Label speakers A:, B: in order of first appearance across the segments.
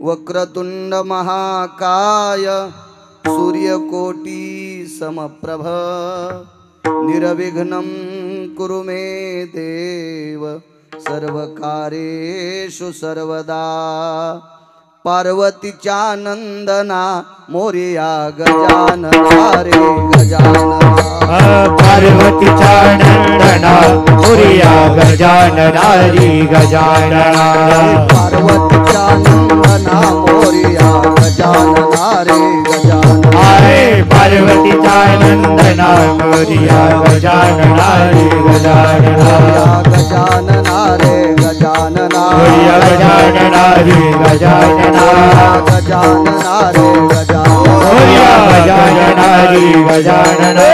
A: वक्रतुंड महाकाय सूर्यकोटी समप्रभ निर्विघ्नं कुरु मे देव सर्वकार्येषु सर्वदा। पार्वतीच्या नंदना मोरया गजानना रे गजानना।
B: पार्वतीच्या नंदना मोरया गजानना रे गजानना।
A: पार्वतीच्या नंदना मोरया गजानना रे गजानना।
B: पार्वतीच्या नंदना मोरया गजानना रे गजानना।
A: गजानना रे गजानना।
B: मोरया गजानना रे गजानना।
A: गजानना रे गजानना।
B: मोरया गजानना रे गजानना।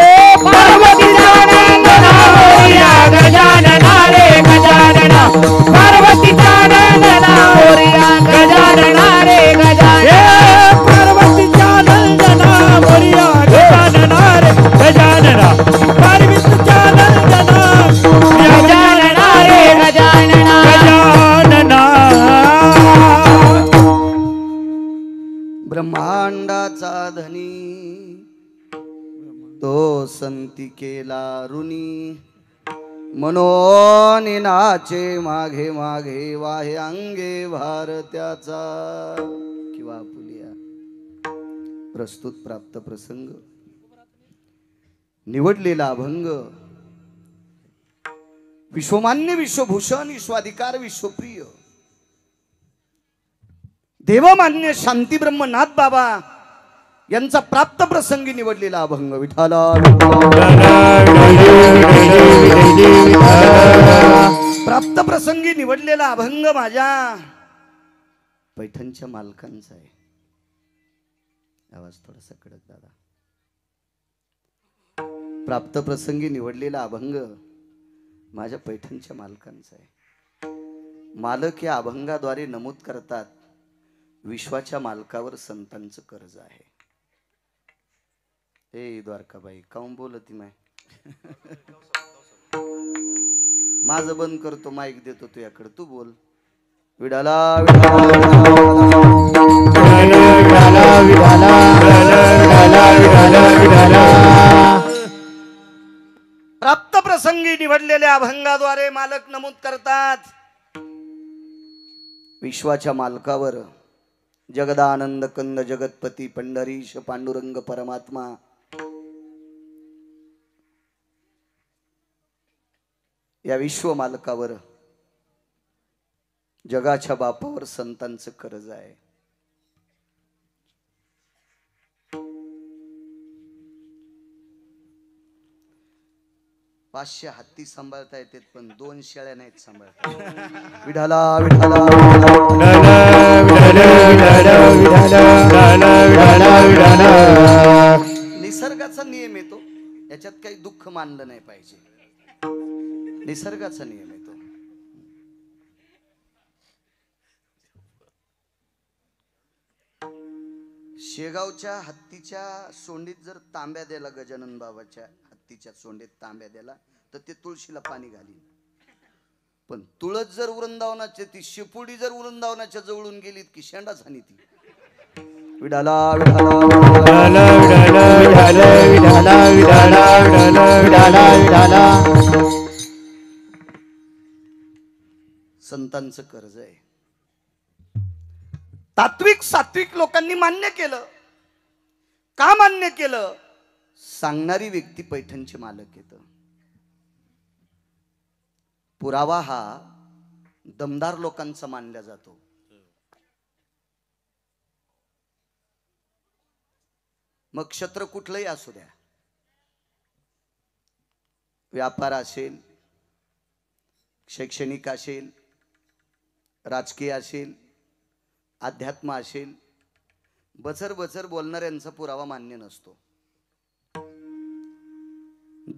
B: पार्वतीच्या नंदना मोरया गजानना रे गजानना। पार्वतीच्या नंदना मोरया गजानना रे गजानना। पार्वतीच्या नंदना मोरया गजानना रे गजानना। पार्वतीच्या नंदना गजानना रे गजानना। गजानना
A: ब्रह्मांडाचा धनी तो संती केला ऋणी। मनोनी नाचे मागे मागे वाहे अंगे भारत्याचा। किंवा फुलिया प्रस्तुत प्राप्त प्रसंग निवडलेला अभंग विश्वमान्य विश्वभूषण विश्वाधिकार विश्वप्रिय देवमान्य शांती ब्रह्मनाथ बाबा यांचा प्राप्त प्रसंगी निवडलेला अभंग विठाला। प्राप्त प्रसंगी निवडलेला अभंग माझ्या पैठणच्या मालकांचा आहे। आवाज थोडासा कडक दादा। प्राप्त प्रसंगी निवडलेला अभंग माझ्या पैठणच्या मालकांचा आहे। मालक या अभंगाद्वारे नमूद करतात विश्वाच्या मालकावर संतांचं कर्ज आहे। ए द्वारकाबाई काऊन बोलती माय? माझं बंद करतो माईक देतो तुझ्याकडे तू बोल। विडाला प्राप्त प्रसंगी निवडलेल्या अभंगाद्वारे मालक नमूद करतात विश्वाच्या मालकावर जगदानंद कंद जगतपती पंढरीश पांडुरंग परमात्मा या विश्व मालकावर जगाच्या बापावर संतांचं कर्ज आहे। पाचशे हत्ती सांभाळता येतात पण 2 शेळ्या नाहीत सांभाळता। विठाला विठाला निसर्गाचा नियम येतो याच्यात काही दुःख मानलं नाही पाहिजे। निसर्गाचा नियम येतो। शेगावच्या हत्तीच्या सोंडीत जर तांब्या द्याला गजानन बाबाच्या हत्तीच्या सोंडीत तांब्या द्याला तर ते तुळशीला पाणी घालीन। पण तुळस जर वृंदावनाच्या ती शेपुडी जर वृंदावनाच्या जवळून गेलीत की शेंडा झाली ती। विडाला विडाला विडाला विडाला विडाला विडाला विडाला विडाला संतांचं कर्ज आहे। तात्विक सात्विक लोकांनी मान्य केलं। का मान्य केलं? सांगणारी व्यक्ती पैठणचे मालक येतं। पुरावा हा दमदार लोकांचा मानला जातो। मग क्षेत्र कुठलंही असू द्या, व्यापार असेल, शैक्षणिक असेल, राजकीय असेल, अध्यात्म असेल, बचर बचर बोलणाऱ्यांचा पुरावा मान्य नसतो।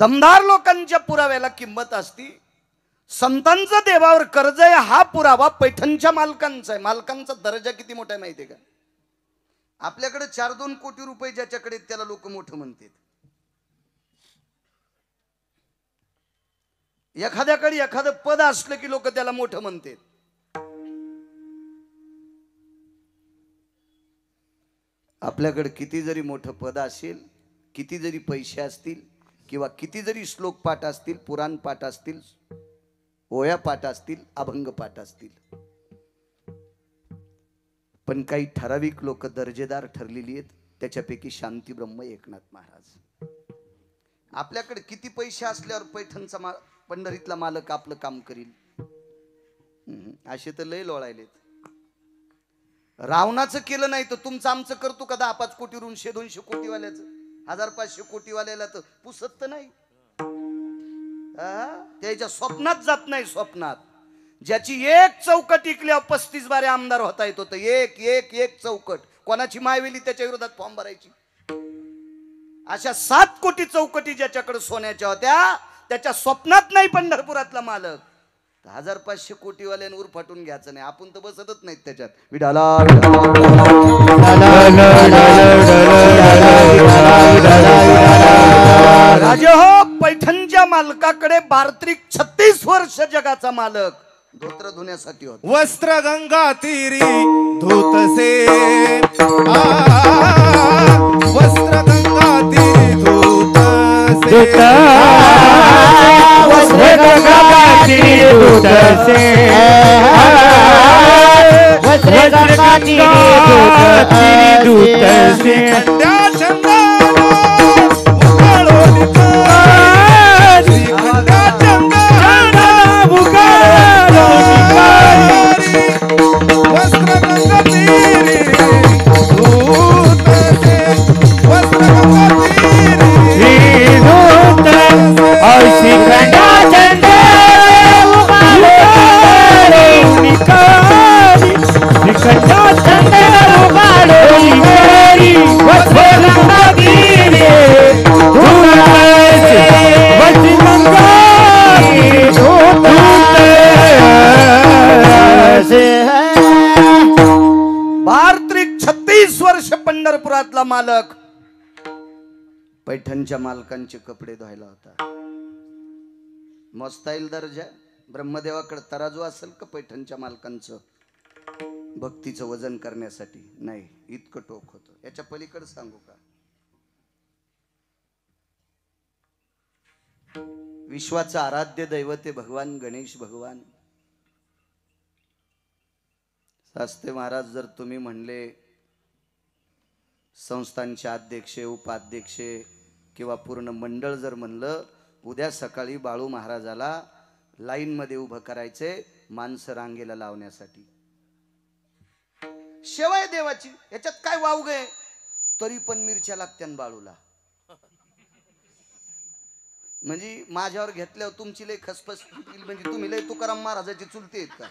A: दमदार लोकांच्या पुराव्याला किंमत असती। संतांचं देवावर कर्ज आहे हा पुरावा पैठणच्या मालकांचा आहे। मालकांचा दर्जा किती मोठा आहे माहितीये का? आपल्याकडे 4-2 कोटी रुपये ज्याच्याकडे त्याला लोक मोठं म्हणतात। एखाद्याकडे एखादं पद असलं की लोक त्याला मोठं म्हणतात। आपल्याकडे किती जरी मोठं पद असेल, किती जरी पैसे असतील, किंवा किती जरी श्लोक पाठ असतील, पुराण पाठ असतील, ओया पाठ असतील, अभंग पाठ असतील, पण काही ठराविक लोक दर्जेदार ठरलेली आहेत. त्याच्यापैकी शांती ब्रह्म एकनाथ महाराज. आपल्याकडे किती पैसे असल्यावर पैठणचा पंढरीतला मालक आपलं काम करील? असे तर लय लोळायलेत. रावणाचं केलं नाही तर तुमचं आमचं करतो का? 10-5 कोटी ऋण 100-200 कोटी वाल्याचं, 1000-500 कोटी वाल्याला तर पुसत तर नाही. त्याच्या स्वप्नात जात नाही. स्वप्नात ज्याची एक चौकट इकल्यावर 35 बारे आमदार होता येत होतं. एक एक एक चौकट. कोणाची मायवेली त्याच्या विरोधात फॉर्म भरायची. अशा 7 कोटी चौकटी ज्याच्याकडे सोन्याच्या होत्या, त्याच्या स्वप्नात नाही पंढरपुरातला मालक. 1000-500 कोटी वाल्यांवर फाटून घ्यायचं नाही. आपण तर बसतच नाहीत त्याच्यात. विडाला राजे हो, पैठणच्या मालकाकडे बार्त्रिक 36 वर्ष जगाचा मालक धोत्र धुण्यासाठी होता.
C: वस्त्र गंगा तीरी धुतसे, वस्त्र गंगा तीरी धुतसे,
B: वस्त्र गंगा तीरी धुतसे, वस्त्र गंगा तीरी धुतसे,
C: खंड्या चंदन उकाळोनिका, खंड्या चंदन उकाळोनिका, वस्त्र गंगा तीरी धुतसे, वस्त्र गंगा तीरी धुतसे,
B: शिखंडा चंद्र उगाडोनिका, शिखंडा चंद्र उगाडोनिका, वस्त्र गंगा तीरी धुतसे, वस्त्र गंगा तीरी धुतसे.
A: बार्त्रिक 36 वर्ष पंढरपुरातला मालक पैठणच्या मालकांचे कपडे धुवायला होता. मोजता येईल दर्जा. ब्रह्मदेवाकडे तराजू असेल का पैठणच्या मालकांचं भक्तीचं वजन करण्यासाठी? नाही. इतकं टोक होतं. याच्या पलीकडे सांगू का? विश्वाचं आराध्य दैवते भगवान गणेश भगवान. शास्त्री महाराज जर तुम्ही म्हणले, संस्थांचे अध्यक्ष उपाध्यक्ष किंवा पूर्ण मंडळ जर म्हणलं, उद्या सकाळी बाळू महाराजाला लाईन मध्ये उभं करायचे माणसं रांगेला लावण्यासाठी, शेवाय देवाची, याच्यात काय वावग आहे? तरी पण मिरच्या लागत्यान बाळूला. म्हणजे माझ्यावर घेतल्यावर तुमची लय खसफस, म्हणजे तुम्ही लय तुकाराम महाराजाची चुलते आहेत का?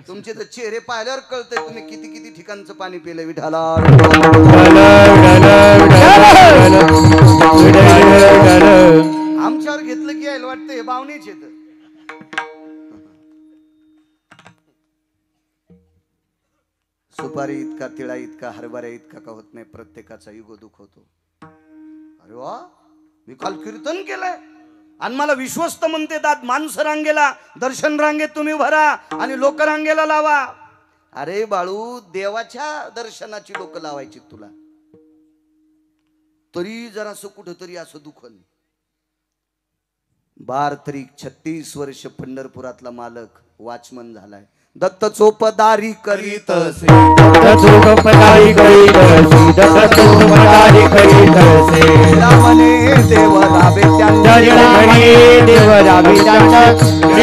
A: तुमचे तर चेहरे पाहिल्यावर कळतंय तुम्ही किती किती ठिकाणचं पाणी पिलंय. विठाला आमच्यावर घेतलं की यायला वाटतं हे बावणीच येत. सुपारी इतका, तिळा इतका, हरभऱ्या इतका का होत नाही. प्रत्येकाचा युग दुःख होतो. अरे वा, मी काल कीर्तन केलंय आणि मला विश्वस्त म्हणते दात, माणसं रांगेला, दर्शन रांगेत तुम्ही भरा आणि लोक रांगेला लावा. अरे बाळू, देवाच्या दर्शनाची लोक लावायची तुला, तरी जरासं कुठंतरी असं दुखन. बार्त्रिक 36 वर्ष पंढरपुरातला मालक वॉचमन झालाय. दत्त चोपदारी करीतसे,
B: दत्त चोपदारी करीतसे, दत्त चोपदारी करीतसे,
A: रामने देव राबे त्यांच्या,
B: रामने देव राबे त्यांच्या,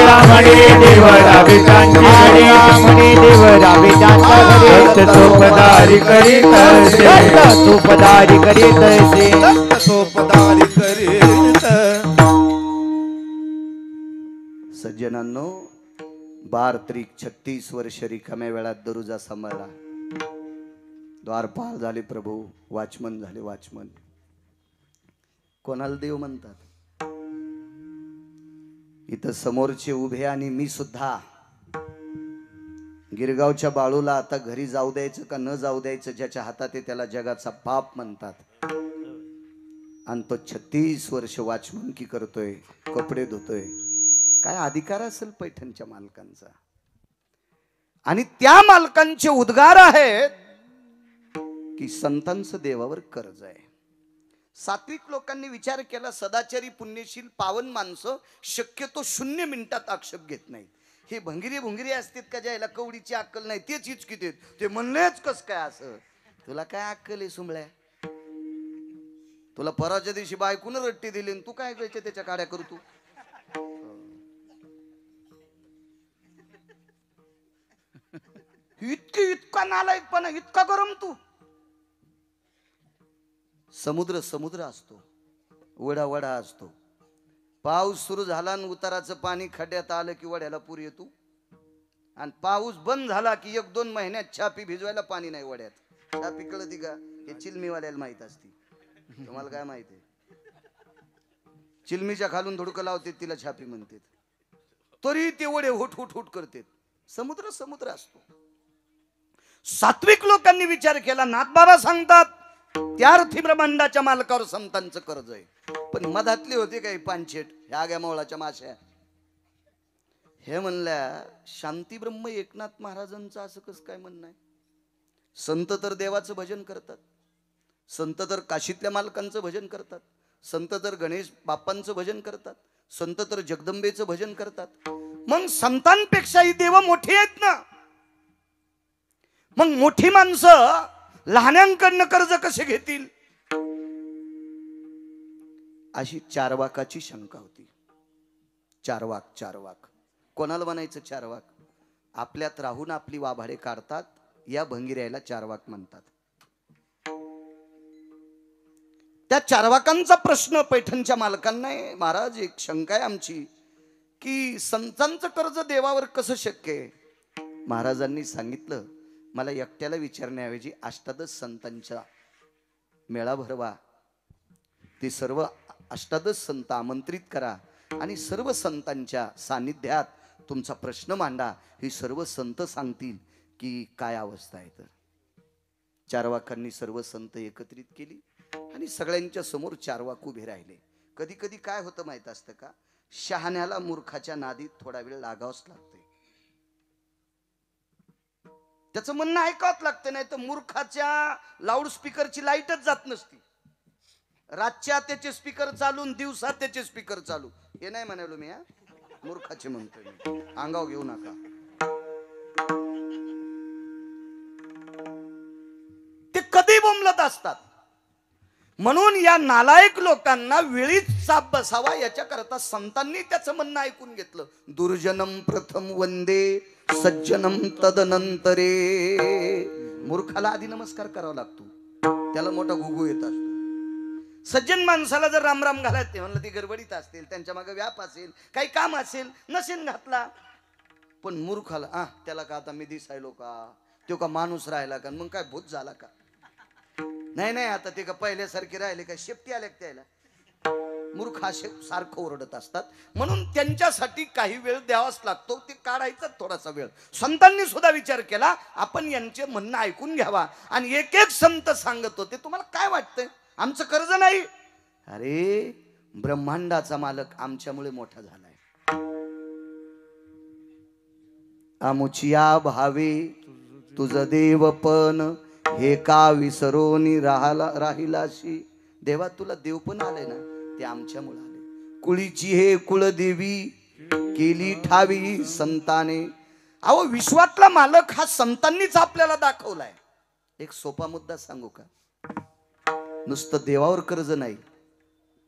B: रामने देव राबे त्यांच्या, रामने देव राबे त्यांच्या, दत्त चोपदारी करीतसे, दत्त चोपदारी करीतसे,
C: दत्त चोपदारी करीत.
A: सज्जनांनो, बार्त्रिक 36 वर्ष रिकाम्या वेळात दरुजा सांभाळला. द्वारपाल झाले प्रभू, वॉचमन झाले वॉचमन. कोणाला देव म्हणतात? इथं समोरचे उभे आणि मी सुद्धा. गिरगावच्या बाळूला आता घरी जाऊ द्यायचं का न जाऊ द्यायचं ज्याच्या हातात आहे त्याला जगाचा पाप म्हणतात. आणि तो 36 वर्ष वॉचमन की करतोय, कपडे धुतोय. काय अधिकार असेल पैठणच्या मालकांचा? आणि त्या मालकांचे उद्गार आहेत, की संतांचं देवावर कर्ज आहे. सात्विक लोकांनी विचार केला, सदाचारी पुण्यशील पावन माणसं शक्यतो 0 मिनिटात आक्षेप घेत नाहीत. हे भंगिरी भुंगिरी असतात का ज्याला कवडीची अक्कल नाही तेच हिचकित आहेत. ते म्हणलेच कस काय असं. तुला काय अक्कल आहे सुंबळ्या? तुला परवाच्या दिवशी बायकून रट्टी दिली तू काय करायचे त्याच्या काड्या करू तू. इतका नालायकपणा, इतका गरम तू. समुद्र समुद्र असतो, वडा वडा असतो. पाऊस सुरू झाला आणि उताराचं पाणी खड्ड्यात आलं की वड्याला पूर येतो. आणि पाऊस बंद झाला की 1-2 महिन्यात छापी भिजवायला पाणी नाही वड्यात. छापी कळती का? हे चिलमीवाल्याला माहित असते. तुम्हाला काय माहित आहे? चिलमीच्या खालून धुडकं लावते तिला छापी म्हणतात. तरी ते वडे हुट हुट हुट करतात. समुद्र समुद्र असतो. सात्विक लोकांनी विचार केला, नाथबाबा सांगतात त्या अर्थी ब्रह्मांडाच्या मालकावर संतांचं कर्ज आहे. पण मधातले होते काही पानशेट ह्या आग्या मोळाच्या माश्या. हे म्हणल्या शांती ब्रह्म एकनाथ महाराजांचं असं कसं काय म्हणणं आहे? संत तर देवाचं भजन करतात, संत तर काशीतल्या मालकांचं भजन करतात, संत तर गणेश बाप्पांचं भजन करतात, संत तर जगदंबेचं भजन करतात. मग संतांपेक्षाही देव मोठी आहेत ना. मग मोठी माणसं लहान्यांकडनं कर्ज कसे घेतील? अशी चारवाकाची शंका होती. चारवाक कोणाला म्हणायचं? चारवाक आपल्यात राहून आपली वाभाडे काढतात, या भंगिऱ्याला चारवाक म्हणतात. त्या चारवाकांचा प्रश्न पैठणच्या मालकांना आहे, महाराज एक शंका आहे आमची की संतांचं कर्ज देवावर कसं शक्य आहे? महाराजांनी सांगितलं, मला एकट्याला विचारण्याऐवजी 18 संतांचा मेळा भरवा. ते सर्व 18 संत आमंत्रित करा आणि सर्व संतांच्या सानिध्यात तुमचा प्रश्न मांडा. हे सर्व संत सांगतील की काय अवस्था आहे. तर चारवाकांनी सर्व संत एकत्रित केली आणि सगळ्यांच्या समोर चारवाक उभे राहिले. कधी कधी काय होतं माहित असतं का? शहाण्याला मूर्खाच्या नादीत थोडा वेळ लागावंच लागते. त्याचं म्हणणं ऐकावंच लागतं, नाही तर मूर्खाच्या लाऊडस्पीकरची लाईटच जात नसती. रातच्या त्याचे स्पीकर चालून दिवसात त्याचे स्पीकर चालू. हे नाही म्हणालो मी, मूर्खाचे म्हणतोय मी, अंगाव घेऊ नका. ते कधी बोंबलत असतात. म्हणून या नालायक लोकांना वेळीच साप बसावा याच्याकरता संतांनी त्याचं म्हणणं ऐकून घेतलं. दुर्जनम प्रथम वंदे सज्जनम तदनंतरे. मूर्खाला आधी नमस्कार करावा लागतो, त्याला मोठा गुगू येत असतो. सज्जन माणसाला जर रामराम घालायचे म्हणलं ती गडबडीत असतील, त्यांच्या मागे व्याप असेल, काही काम असेल, नसेल घातला. पण मूर्खाला त्याला का आता मी दिसायलो का, तो का माणूस राहिला का, मग काय भूत झाला का? नाही आता ते का पहिल्यासारखे राहिले का, शेपटी आल्या त्याला. मूर्ख असे सारखं ओरडत असतात. म्हणून त्यांच्यासाठी काही वेळ द्यावाच लागतो, ते काढायचा थोडासा वेळ. संतांनी सुद्धा विचार केला आपण यांचे म्हणणं ऐकून घ्यावा. आणि एक एक संत सांगत होते, तुम्हाला काय वाटतंय आमचं कर्ज नाही? अरे ब्रह्मांडाचा मालक आमच्यामुळे मोठा झालाय. आमुचिया भावे तुझ देवपण हे का विसरोनी राहिलाशी. देवा तुला देव पण आले ना, ते आमच्यामुळे आले. कुळीची हे कुळदेवी केली ठावी संताने. अहो विश्वातला मालक हा संतांनीच आपल्याला दाखवलाय. एक सोपा मुद्दा सांगू का? नुसतं देवावर कर्ज नाही,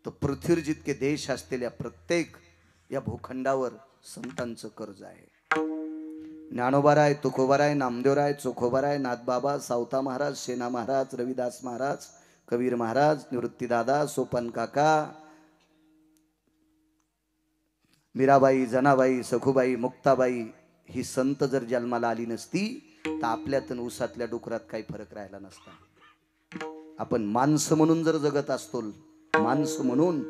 A: तर पृथ्वीवर जितके देश असलेल्या प्रत्येक या भूखंडावर संतांचं कर्ज आहे. ज्ञानोबाराय, तुकोबाराय, नामदेवराय, चोखोबाराय, नाथबाबा, सावता महाराज, सेना महाराज, रविदास महाराज, कबीर महाराज, निवृत्तीदादा, सोपन काका, मीराबाई, जनाबाई, सखुबाई, मुक्ताबाई ही संत जर जन्माला आली नसती तर आपल्यातून उसातल्या डुकरात काही फरक राहिला नसता. आपण माणसं म्हणून जर जगत असतो, माणसं म्हणून,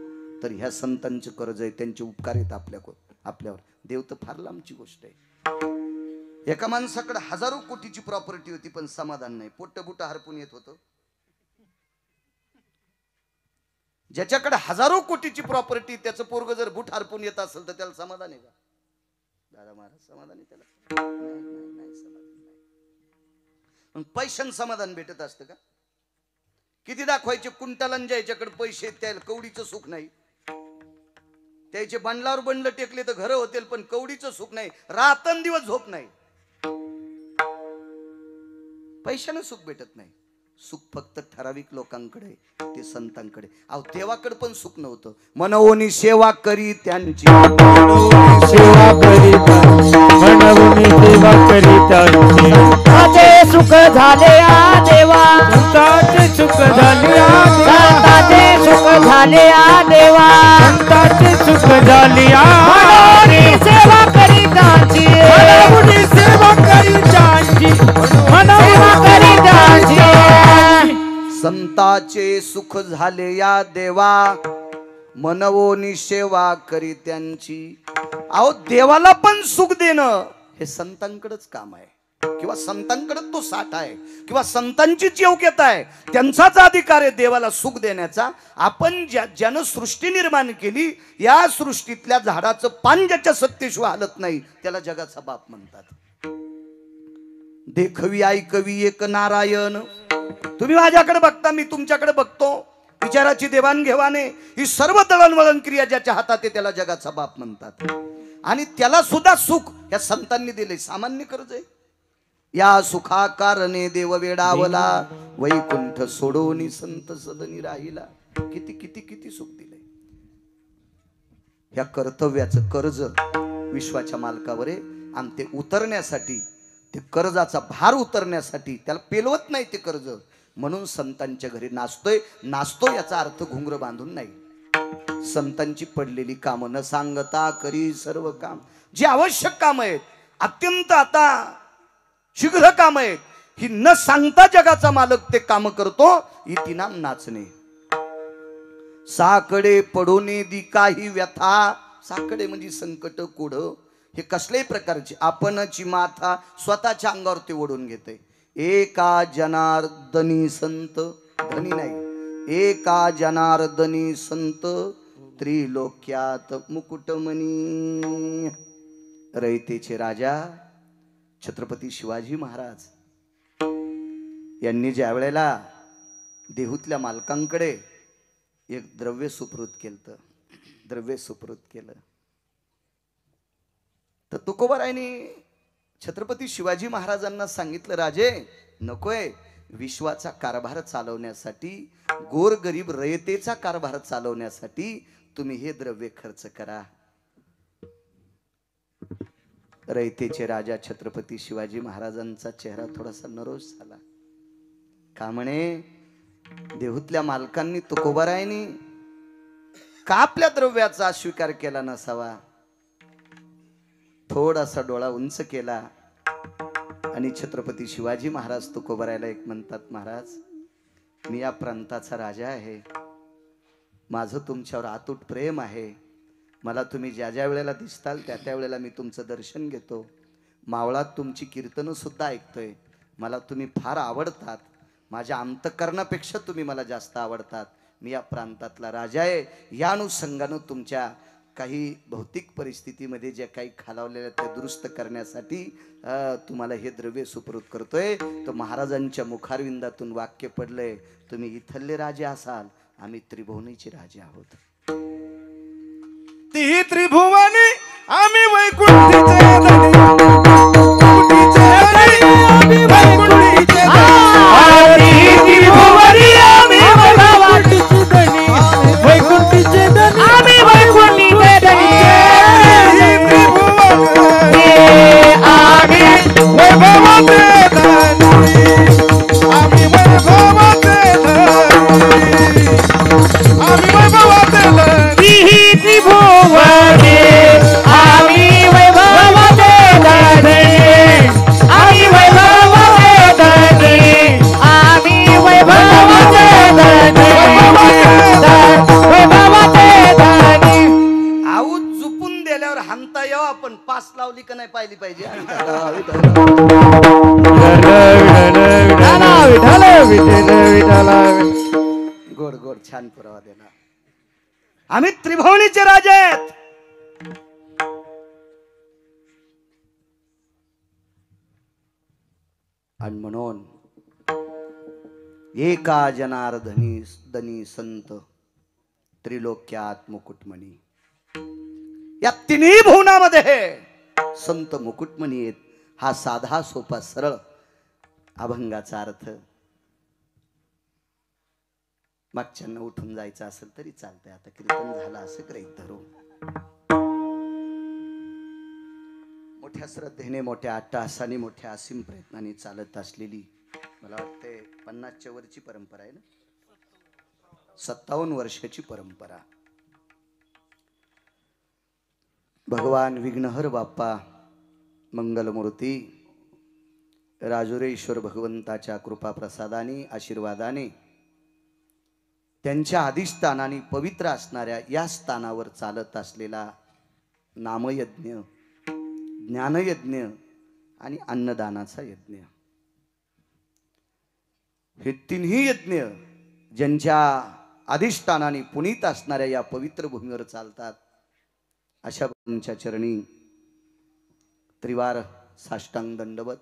A: तर ह्या संतांचे कर्ज आहे, त्यांचे उपकार आहेत आपल्यावर. देव तर फार लांबची गोष्ट आहे. एका माणसाकडे हजारो कोटीची प्रॉपर्टी होती पण समाधान नाही, पोटबुट हरपून येत होतं. ज्याच्याकडे हजारो कोटीची प्रॉपर्टी, त्याचं पोरग जर बुट हरपून येत असेल तर त्याला समाधान आहे का? दादा महाराज समाधान आहे त्याला? नाही समाधान नाही. पैशान समाधान भेटत असतं का? किती दाखवायचे कुंटालन ज्याच्याकडे पैसे त्याला कवडीचं सुख नाही. त्याचे बंडलावर बंडलं टेकले तर घर होतील पण कवडीचं सुख नाही. रात्रंदिवस झोप नाही. पैशानं सुख भेटत नाही. सुख फक्त ठराविक लोकांकडे, ते संतांकडे. अहो देवाकडे पण सुख नव्हतं. मनवोनी सेवा करी त्यांची,
B: सेवा करीत मनवून सेवा करीत संताचे सुख झाले आ देवा, संताचे सुख झाले आ संताचे सुख झाले आ देवा, संताचे सुख झाले आ मनवून सेवा करीतांची, मनवून सेवा करीतांची, मनवून करीतांची.
A: संताचे सुख झाले या देवा, मनवोनी सेवा करी त्यांची. अहो देवाला पण सुख देणं हे संतांकडेच काम आहे, किंवा संतांकडे तो साठ आहे, किंवा संतांचीच योग्यता आहे. त्यांचाच अधिकार आहे देवाला सुख देण्याचा. आपण ज्यानं सृष्टी निर्माण केली, या सृष्टीतल्या झाडाचं पान ज्याच्या सत्तेशिवाय हालत नाही त्याला जगाचा बाप म्हणतात. देखवी ऐकवी एक नारायण. तुम्ही माझ्याकडे बघता, मी तुमच्याकडे बघतो. विचाराची देवाणघेवाणे ही सर्व दळणवळण क्रिया ज्याच्या हातात आहे त्याला जगाचा बाप म्हणतात. आणि त्याला सुद्धा सुख या संतांनी दिले. सामान्य कर्ज आहे. या सुखा कारणे देव वेडावला, वैकुंठ सोडोनी संत सदनी राहिला. किती किती किती सुख दिले. या कर्तव्याचं कर्ज विश्वाच्या मालकावर आहे. आणि ते उतरण्यासाठी, ते कर्जाचा भार उतरण्यासाठी त्याला पेलवत नाही ते कर्ज. म्हणून संतांच्या घरी नाचतोय. नाचतो याचा अर्थ घुंगर बांधून नाही. संतांची पडलेली कामं न सांगता करी सर्व काम. जी आवश्यक काम आहेत, अत्यंत आता शीघ्र काम आहेत, ही न सांगता जगाचा मालक ते काम करतो. इति नाम नाचणे. साकडे पडोने दी काही व्यथा. साकडे म्हणजे संकट, कोढ, हे कसल्याही प्रकारचे. आपणची माथा स्वतःच्या अंगावर ते ओढून घेते. एका जनार्दनी संत, धनी नाही, एका जनार्दनी संत त्रिलोक्यात मुकुटमणी. रयतेचे राजा छत्रपती शिवाजी महाराज यांनी ज्या वेळेला देहूतल्या मालकांकडे एक द्रव्य सुपूर्द केलं, द्रव्य सुपूर्द केलं, तर तुकोबारायांनी छत्रपती शिवाजी महाराजांना सांगितलं, राजे नकोय, विश्वाचा कारभार चालवण्यासाठी, गोरगरीब रयतेचा कारभार चालवण्यासाठी तुम्ही हे द्रव्य खर्च करा. रयतेचे राजा छत्रपती शिवाजी महाराजांचा चेहरा थोडासा नरोस झाला. का म्हणे, देहूतल्या मालकांनी तुकोबारायांनी का आपल्या द्रव्याचा स्वीकार केला नसावा. थोडासा डोळा उंच केला आणि छत्रपती शिवाजी महाराज तुकोबारायला एक म्हणतात, महाराज मी या प्रांताचा राजा आहे, माझं तुमच्यावर अतूट प्रेम आहे, मला तुम्ही ज्या ज्या वेळेला दिसताल त्या त्या वेळेला मी तुमचं दर्शन घेतो, मावळात तुमची कीर्तनं सुद्धा ऐकतोय, मला तुम्ही फार आवडतात, माझ्या अंतःकरणापेक्षा तुम्ही मला जास्त आवडतात, मी या प्रांतातला राजा आहे. या अनुषंगानं तुमच्या काही भौतिक परिस्थितीमध्ये जे काही खालावलेल्या त्या दुरुस्त करण्यासाठी तुम्हाला हे द्रव्य सुपूर्द करतोय. तर महाराजांच्या मुखारविंदातून वाक्य पडलंय, तुम्ही इथले राजे असाल, आम्ही त्रिभुवनीचे राजे आहोत.
C: ती त्रिभुवनी आम्ही वैकुंठीचे धनी, कुटीचे धनी, आम्ही वैकुंठीचे धनी.
B: त्रिभुवनी आम्ही वैकुंठीचे धनी, वैकुंठीचे धनी, आम्ही वैकुंठीचे धनी.
C: आम्ही वैभवाचे धनी, आम्ही वैभवाचे धनी, आम्ही वैभवाचे धनी.
B: त्रिभुवनी आम्ही वैभवाचे धनी, आम्ही वैभवाचे धनी, आम्ही वैभवाचे धनी, वैभवाचे धनी.
A: आऊत झुपून दिल्यावर हाणता यावं, आपण पास लावली का नाही पाहिली पाहिजे. गोड गोड छान पुरावा देणार. आम्ही त्रिभुवनीचे राजे आहेत. आणि म्हणून एका जनार्दनी दनी संत त्रिलोक्यात मुकुटमणी. या तिन्ही भुवनामध्ये संत मुकुटमणी आहेत. हा साधा सोपा सरळ अभंगाचा अर्थ. मागच्यांना उठून जायचं असेल तरी चालतंय. आता कीर्तन झालं असं गृहीत धरू. मोठ्या श्रद्धेने, मोठ्या अट्टहासाने, मोठ्या असीम प्रयत्नाने चालत असलेली, मला वाटते 50च्या वरची परंपरा आहे ना, 57 वर्षाची परंपरा. भगवान विघ्नहर बाप्पा मंगलमूर्ती राजुरेश्वर भगवंताच्या कृपा प्रसादाने, आशीर्वादाने, त्यांच्या अधिष्ठानाने पवित्र असणाऱ्या या स्थानावर चालत असलेला नामयज्ञ, ज्ञानयज्ञ आणि अन्नदानाचा यज्ञ, हे तिन्ही यज्ञ ज्यांच्या अधिष्ठानाने पुनीत असणाऱ्या या पवित्र भूमीवर चालतात, अशा बाबांच्या चरणी त्रिवार साष्टांग दंडवत.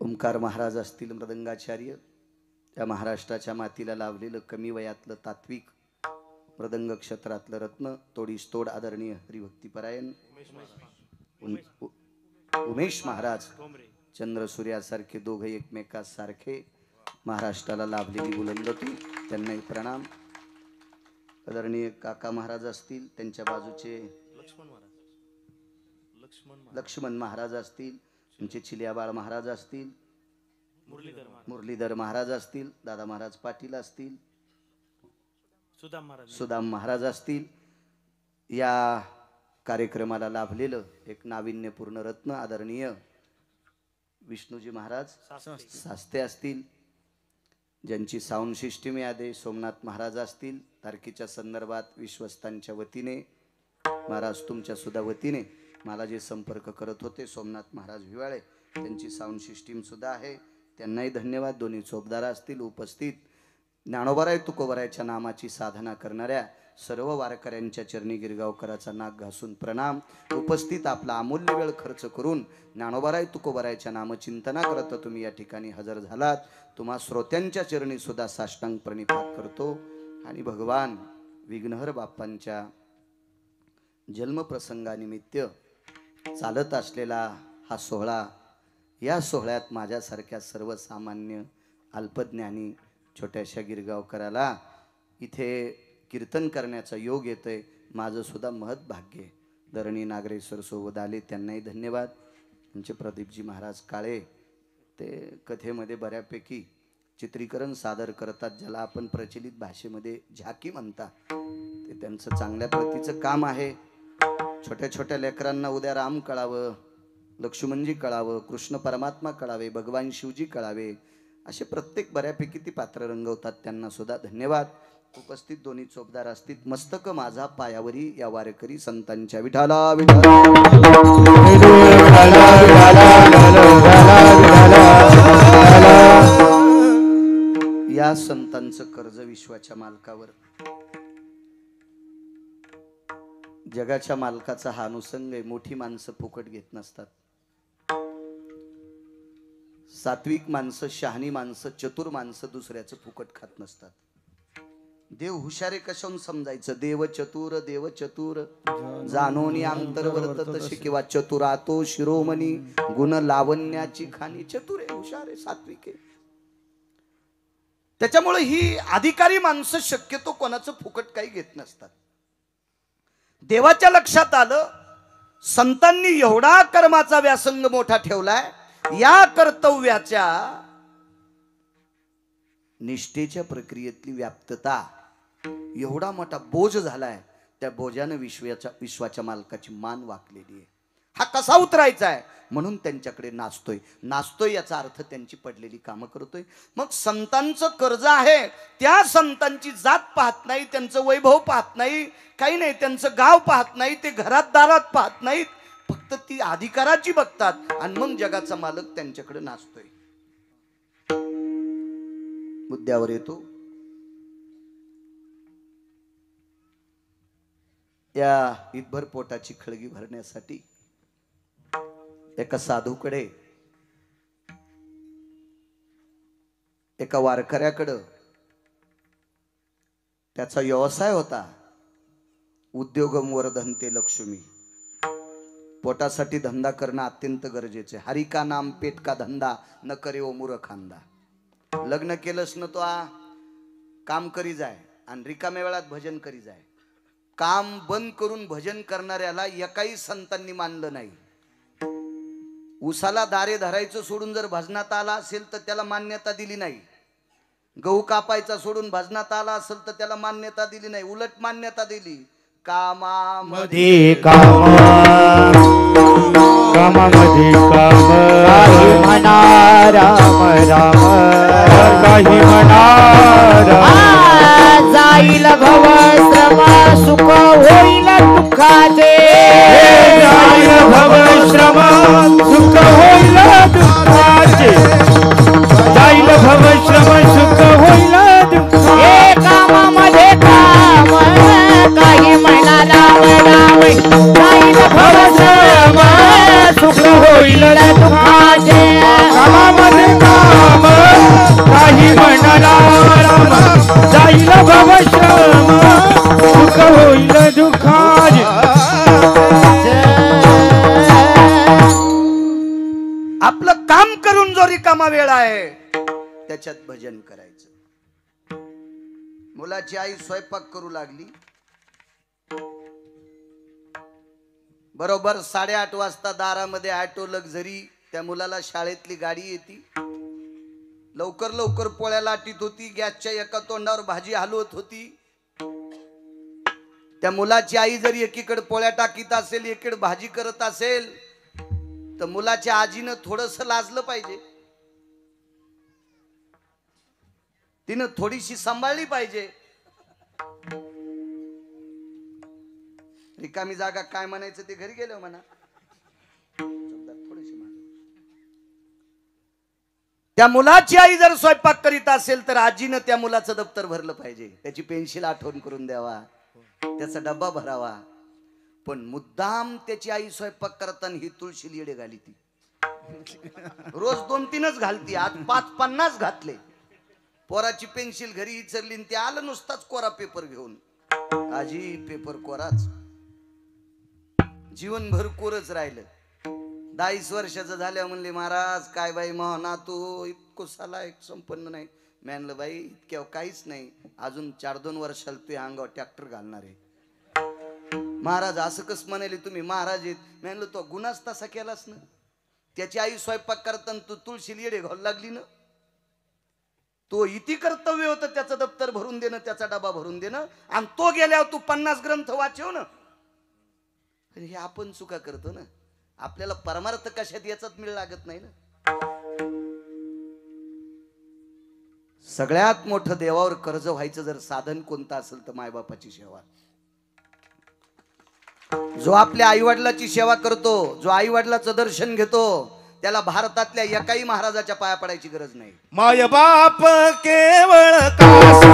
A: ओंकार महाराज असतील मृदंगाचार्य, त्या महाराष्ट्राच्या मातीला लावलेलं कमी वयातलं तात्विक मृदंग क्षेत्रातलं रत्न, तोडीस तोड आदरणीय हरिभक्तीपरायण उमेश महाराज, चंद्र सूर्यासारखे दोघे एकमेकासारखे, महाराष्ट्राला लाभलेली बुलंदती, त्यांनाही प्रणाम. आदरणीय काका महाराज असतील, त्यांच्या बाजूचे लक्ष्मण महाराज असतील, त्यांचे चिलियाबाळ महाराज असतील, मुरलीधर महाराज असतील, दादा महाराज पाटील असतील, सुदाम महाराज असतील. या कार्यक्रमाला लाभलेलं एक नाविन्यपूर्ण रत्न आदरणीय विष्णूजी महाराज सास्ते असतील, ज्यांची साऊंड सिस्टीम यादे सोमनाथ महाराज असतील. तारखेच्या संदर्भात विश्वस्तांच्या वतीने, महाराज तुमच्या सुद्धा वतीने मला जे संपर्क करत होते सोमनाथ महाराज हिवाळे, त्यांची साऊंड सिस्टीम सुद्धा आहे, त्यांनाही धन्यवाद. दोन्ही चोपदार असतील. उपस्थित ज्ञानोबाराय तुकोबारायच्या नामाची साधना करणाऱ्या सर्व वारकऱ्यांच्या चरणी गिरगावकराचा नाक घासून प्रणाम. उपस्थित आपला अमूल्य वेळ खर्च करून ज्ञानोबाराय तुकोबारायच्या नामचिंतना करत तुम्ही या ठिकाणी हजर झालात. तुम्हा श्रोत्यांच्या चरणी सुद्धा साष्टांग प्रणिपात करतो. आणि भगवान विघ्नहर बाप्पांच्या जन्मप्रसंगानिमित्त चालत असलेला हा सोहळा, या सोहळ्यात माझ्यासारख्या सर्वसामान्य अल्पज्ञानी छोट्याशा गिरगावकराला इथे कीर्तन करण्याचा योग येतोय. माझं सुद्धा महत् भाग्य. धरणी नागरेश्वर सोबत आले, त्यांनाही धन्यवाद. त्यांचे प्रदीपजी महाराज काळे, ते कथेमध्ये बऱ्यापैकी चित्रीकरण सादर करतात, ज्याला आपण प्रचलित भाषेमध्ये झाकी म्हणता. ते त्यांचं चांगल्या प्रतीचं काम आहे. छोट्या छोट्या लेकरांना उद्या राम कळावं, लक्ष्मणजी कळावं, कृष्ण परमात्मा कळावे, भगवान शिवजी कळावे, असे प्रत्येक बऱ्यापैकी ती पात्र रंगवतात. त्यांना सुद्धा धन्यवाद. उपस्थित दोन्ही चोपदार असतील. मस्तक माझा पायावरी या वारकरी संतांच्या विठाला विठाला. या संतांचं कर्ज विश्वाच्या मालकावर. जगाच्या मालकाचा हा अनुसंग आहे. मोठी माणसं फुकट घेत नसतात. सात्विक माणसं, शहाणी माणसं, चतुर माणसं दुसऱ्याचं फुकट खात नसतात. देव हुशारे कशाहून समजायचं? देव चतुर जाणोनी अंतर्वर्तत शिकिवा चतुरातो शिरोमणी गुण लावण्याची खाणी. चतुर आहे, हुशार आहे, सात्विक आहे. त्याच्यामुळे ही अधिकारी माणसं शक्यतो कोणाचं फुकट काही घेत नसतात. देवाच्या लक्षात आलं, संतांनी एवढा कर्माचा व्यासंग मोठा ठेवलाय, या कर्तव्याच्या निष्ठेच्या प्रक्रियेतली व्याप्तता एवढा मोठा बोज झालाय, त्या बोजानं विश्वाच्या मालकाची मान वाकलेली आहे. हा कसा उतरायचा आहे म्हणून त्यांच्याकडे नाचतोय याचा अर्थ त्यांची पडलेली कामं करतोय. मग संतांचं कर्ज आहे, त्या संतांची जात पाहत नाही, त्यांचं वैभव पाहत नाही, काही नाही, त्यांचं गाव पाहत नाही, ते घरात दारात पाहत नाहीत, फक्त ती अधिकाराची बघतात. आणि मग जगाचा मालक त्यांच्याकडे नाचतोय. मुद्द्यावर येतो. या ईदभर पोटाची खळगी भरण्यासाठी एका साधूकडे एका वारकऱ्याकडं त्याचा व्यवसाय होता, उद्योगम वर्धन्ते लक्ष्मी. पोटासाठी धंदा करणं अत्यंत गरजेचं. हरी का नाम पेट का धंदा न करे ओ मूर्खांदा. लग्न केलंस न तो काम करी जाय आणि रिकाम्या वेळात भजन करी जाय. काम बंद करून भजन करणाऱ्याला एकाही संतांनी मानलं नाही. उसाला दारे धरायचं सोडून जर भजनात आला असेल तर त्याला मान्यता दिली नाही. गहू कापायचा सोडून भजनात आला असेल तर त्याला मान्यता दिली नाही. उलट मान्यता दिली कामामध्ये
B: काम कामामध्ये काम. काही म्हणा राम राम, काही म्हणा जाईल भव श्रम सुख होईल दुःखाचे. जाईल भव श्रम सुख होईल दुःखाचे. जाईल भव श्रम सुख होईल दुःखाचे. कामामध्ये काम काही म्हणा राम राम, जाईल भव श्रम सुख होईल दुःखाचे. कामामध्ये काम काही म्हणा राम राम, जाईल भव श्रम सुख होईल दुःखाचे.
A: आपलं काम करून जो रिकामा वेळ आहे त्याच्यात भजन करायचं. मुलाची आई स्वयंपाक करू लागली. बरोबर 8:30 वाजता दारामध्ये ऑटो लक्झरी त्या मुलाला शाळेतली गाडी येते. लवकर लवकर पोळ्या लाटीत होती. गॅसच्या एका तोंडावर भाजी हलवत होती. त्या मुलाची आई जर एकीकडे पोळ्या टाकीत असेल, एकीकडे भाजी करत असेल, तर मुलाच्या आजीनं थोडस लाजलं पाहिजे. तिनं थोडीशी सांभाळली पाहिजे. रिकामी जागा काय म्हणायचं ते घरी गेलो म्हणा. त्या मुलाची आई जर स्वयंपाक करीत असेल तर आजीनं त्या मुलाचं दप्तर भरलं पाहिजे. त्याची पेन्सिल आठवण करून द्यावा, त्याचा डब्बा भरावा. पण मुद्दाम त्याची आई स्वयंपाक करताना ही तुळशी येडे घाली. ती रोज 2-3च घालती. आज 5-50 घातले. पोराची पेन्सिल घरी विचारली, ते आलं नुसताच कोरा पेपर घेऊन. आजी पेपर कोराच. जीवनभर कोरच राहिलं. 22 वर्षाचं झाल्या म्हणले, महाराज काय बाई म्हणा तू इतकं साला एक संपन्न नाही. मी म्हणलं बाई इतक्या काहीच नाही, अजून 4-2 वर्षाला तू अंगावर ट्रॅक्टर घालणार आहे. महाराज असं कस म्हणाले तुम्ही, महाराज आहेत. मी म्हणलं तो गुन्हाच तसा केलास ना. त्याची आई स्वयंपाक करताना तू तुळशी येडे घालू लागली ना. तो इति कर्तव्य होतं त्याचं दप्तर भरून देणं, त्याचा डबा भरून देणं, आणि तो गेल्यावर तू 50 ग्रंथ वाचव ना. हे आपण चुका करतो ना. आपल्याला परमार्थ कशात याचाच मिळ लागत नाही ना. सगळ्यात मोठं देवावर कर्ज व्हायचं जर साधन कोणतं असेल तर मायबापाची सेवा. जो आपल्या आईवडिलाची सेवा करतो, जो आईवडिलाचं दर्शन घेतो, त्याला भारतातल्या एकाही महाराजाच्या पाया पडायची गरज नाही.
C: माय बाप केवळ काशी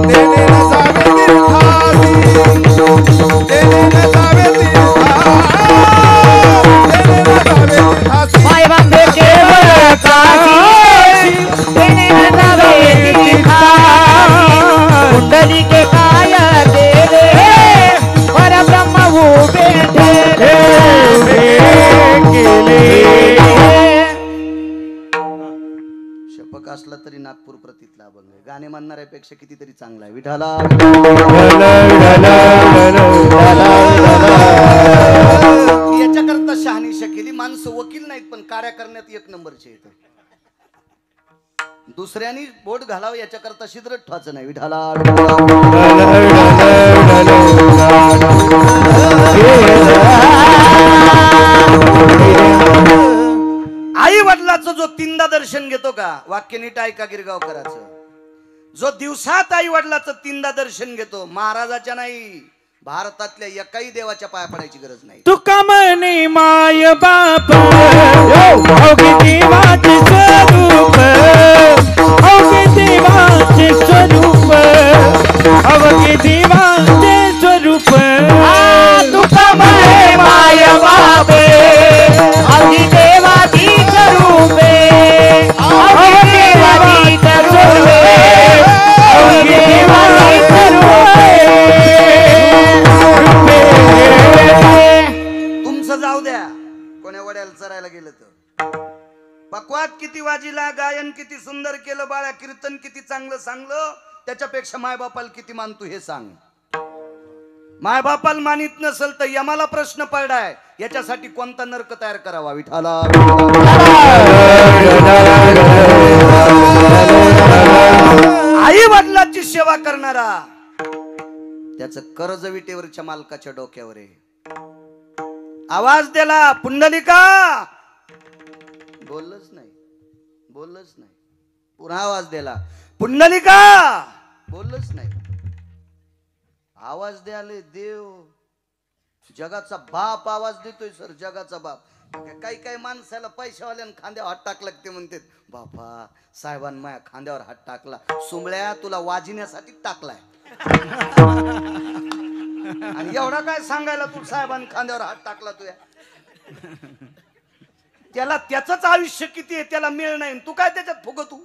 C: देणे न जावे तीर्थासी. देणे न जावे तीर्थासी.
B: माय बाप केवळ काशी देणे न जावे तीर्थासी. कुंडली के काय देवे परब्रह्म उभे ठेवे केले.
A: शपक असला तरी नागपूर प्रतीतला अभंग आहे. गाणे म्हणणाऱ्यापेक्षा कितीतरी चांगला आहे. विठाला याच्याकरता शहानिशा केली. माणसं वकील नाहीत पण कार्य करण्यात 1 नंबरचे येत. दुसऱ्यानी बोट घालावं याच्याकरता शिद्रट ठेवायचं नाही. विठाला आई वडिलाचं जो 3दा दर्शन घेतो का, वाक्य नीट ऐका गिरगावकराचं, जो दिवसात आई वडिलाचं 3दा दर्शन घेतो, महाराजाच्या नाही भारतातल्या एकाही देवाच्या पाया पडायची गरज नाही.
B: तुका म्हणे माय बाप अवघे देवाचे स्वरूप. अवघे देवाचे स्वरूप. अवघे देवाचे स्वरूप. तुका म्हणे माय बाप अवघे देवाची स्वरूपे. अवघे देवाचे
A: पक्वात किती वाजिला, गायन किती सुंदर केलं बाळा, कीर्तन किती चांगलं सांगलं, त्याच्यापेक्षा मायबापाला किती मानतो हे सांग. मायबापाला मानित नसल तर यमाला प्रश्न पडलाय, याच्यासाठी कोणता नरक तयार करावा. विठाला आई वडिलांची सेवा करणारा त्याचं कर्ज विटेवरच्या मालकाच्या डोक्यावर आहे. आवाज दिला पुंडलिका, बोललंच नाही, बोललंच नाही. पुन्हा आवाज दिला पुंडलिका, बोललंच नाही. आवाज द्याले देव, जगाचा बाप आवाज देतोय सर, जगाचा बाप. काही काही माणसाला पैशावाल्यानं खांद्यावर हात टाकला ते म्हणतात बापा साहेबांनी माझ्या खांद्यावर हात टाकला. सुंबळ्या तुला वाजिण्यासाठी टाकलाय. आणि एवढा काय सांगायला तू साहेबांनी खांद्यावर हात टाकला तुया. त्याला त्याच आयुष्य किती आहे त्याला मिळ नाही, तू काय त्याच्यात फुगतू.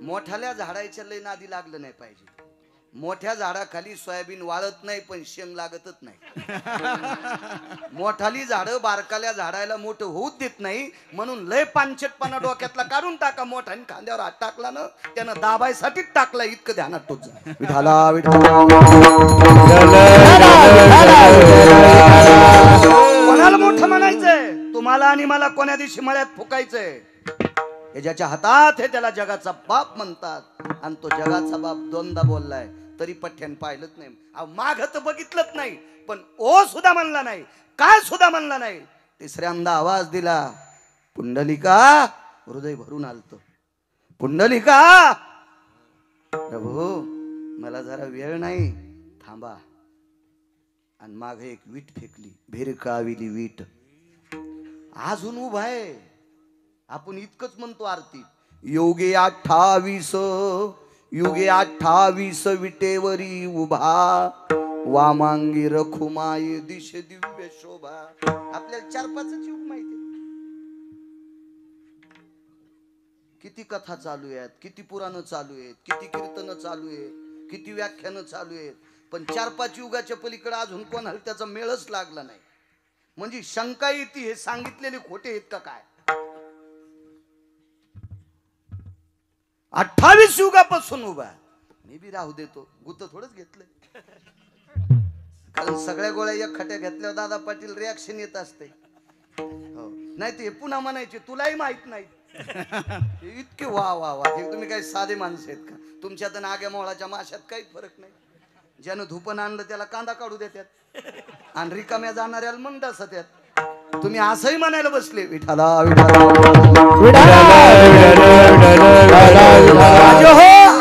A: मोठ्याल्या झाडाच्या लय नादी लागलं नाही पाहिजे. मोठ्या झाडाखाली सोयाबीन वाळत नाही पण शेंग लागतच नाही. मोठाली झाडं बारकाल्या झाडाला मोठं होऊच देत नाही, म्हणून लय पानचटपणा डोक्यातला काढून टाका. मोठ्याने खांद्यावर हात टाकला ना, त्यानं दाबायसाठीच टाकला, इतकं ध्यानात टोच. विठाला विठाला. कोणाला मोठं म्हणायचंय, तुम्हाला आणि मला कोण्या दिवशी मळ्यात फुकायचंय. हे ज्याच्या हातात हे त्याला जगाचा बाप म्हणतात. आणि तो जगाचा बाप दोनदा बोललाय तरी पठ्ठ्यान पाहिलंच नाही. माग तर बघितलंच नाही, पण ओ सुद्धा म्हणला नाही, काय सुद्धा म्हणला नाही. तिसऱ्यांदा आवाज दिला पुंडलिका, हृदय भरून आलत. पुंडलिका, प्रभू मला जरा वेळ नाही, थांबा. आणि माग एक वीट फेकली, भिरकाविली वीट. अजून उभा आहे. आपण इतकंच म्हणतो आरती, योगे 28 युगे 28 विटेवरी उभा, वामांगी रखुमाई दिश दिव्य शोभा. आपल्याला 4-5 युग माहिती. किती कथा चालू आहेत, किती पुराण चालू आहेत, किती कीर्तन चालू आहेत, किती व्याख्यान चालू आहेत, पण 4-5 युगाच्या पलीकडे अजून कोणाला त्याचा मेळच लागला नाही. म्हणजे शंका येते हे सांगितलेले खोटे आहेत का काय. 28 युगापासून उभा. मी बी राहू देतो, गुत थोडंच घेतलंय. कारण सगळ्या गोळ्या एक खट्या घेतल्यावर दादा पाटील रिॲक्शन येत असते. हो नाही ते पुन्हा म्हणायचे तुलाही माहित नाही. इतके वा वा वा. हे तुम्ही काही साधे माणसं आहेत का. तुमच्यात नाग्या मोळाच्या माशात काही फरक नाही. ज्यानं धुपन आणलं त्याला कांदा काढू देतात आणि रिकाम्या जाणाऱ्याला मग डसत्यात. तुम्ही असंही म्हणायला बसले विठाला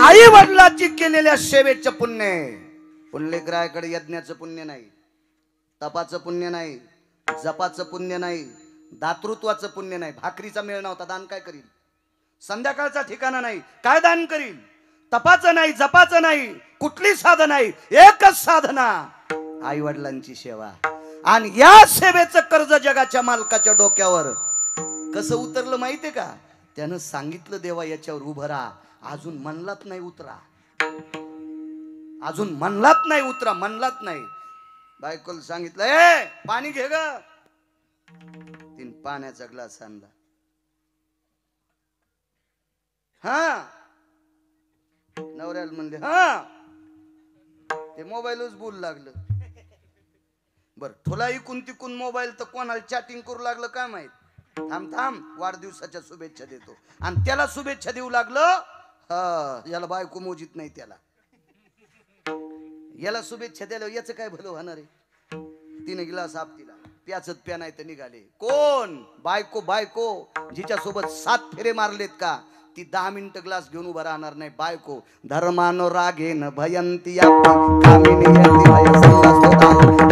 A: आई वडिलांची केलेल्या सेवेचं पुण्य. पुण्यग्रायाकडे यज्ञाचं पुण्य नाही, तपाचं पुण्य नाही, जपाचं पुण्य नाही, दातृत्वाचं पुण्य नाही. भाकरीचा मेळ नव्हता, दान काय करील. संध्याकाळचा ठिकाणा नाही, काय दान करील. तपाचं नाही, जपाचं नाही, कुठली साधना नाही, एकच साधना आई वडिलांची सेवा. आणि या सेवेचं कर्ज जगाच्या मालकाच्या डोक्यावर कसं उतरलं माहितीये का. त्यानं सांगितलं देवा याच्यावर उभं राहा, अजून म्हणलात नाही उतरा, अजून म्हणलात नाही उतरा, म्हणलात नाही. बायकोला सांगितलं ए पाणी घे ग. तीन पाण्याचा ग्लास आणला. हा नवऱ्याला म्हणले हा. ते मोबाईलच बोलू लागलं. बर तुला इकून तिकून मोबाईल तर कोणाला चॅटिंग करू लागलं काय माहित. थांब थांब वाढदिवसाच्या शुभेच्छा देतो. आणि त्याला शुभेच्छा देऊ लागलं. हा याला बायको मोजीत नाही, त्याला याला शुभेच्छा द्यायला याचं काय भलं होणार आहे. तिने गिलास आपतीला प्याचत प्या नाही तर निघाले. कोण बायको. बायको जिच्या सोबत 7 फेरे मारलेत का ती 10 मिनिटं ग्लास घेऊन उभा राहणार नाही. बायको धर्मानो रागेन भयंती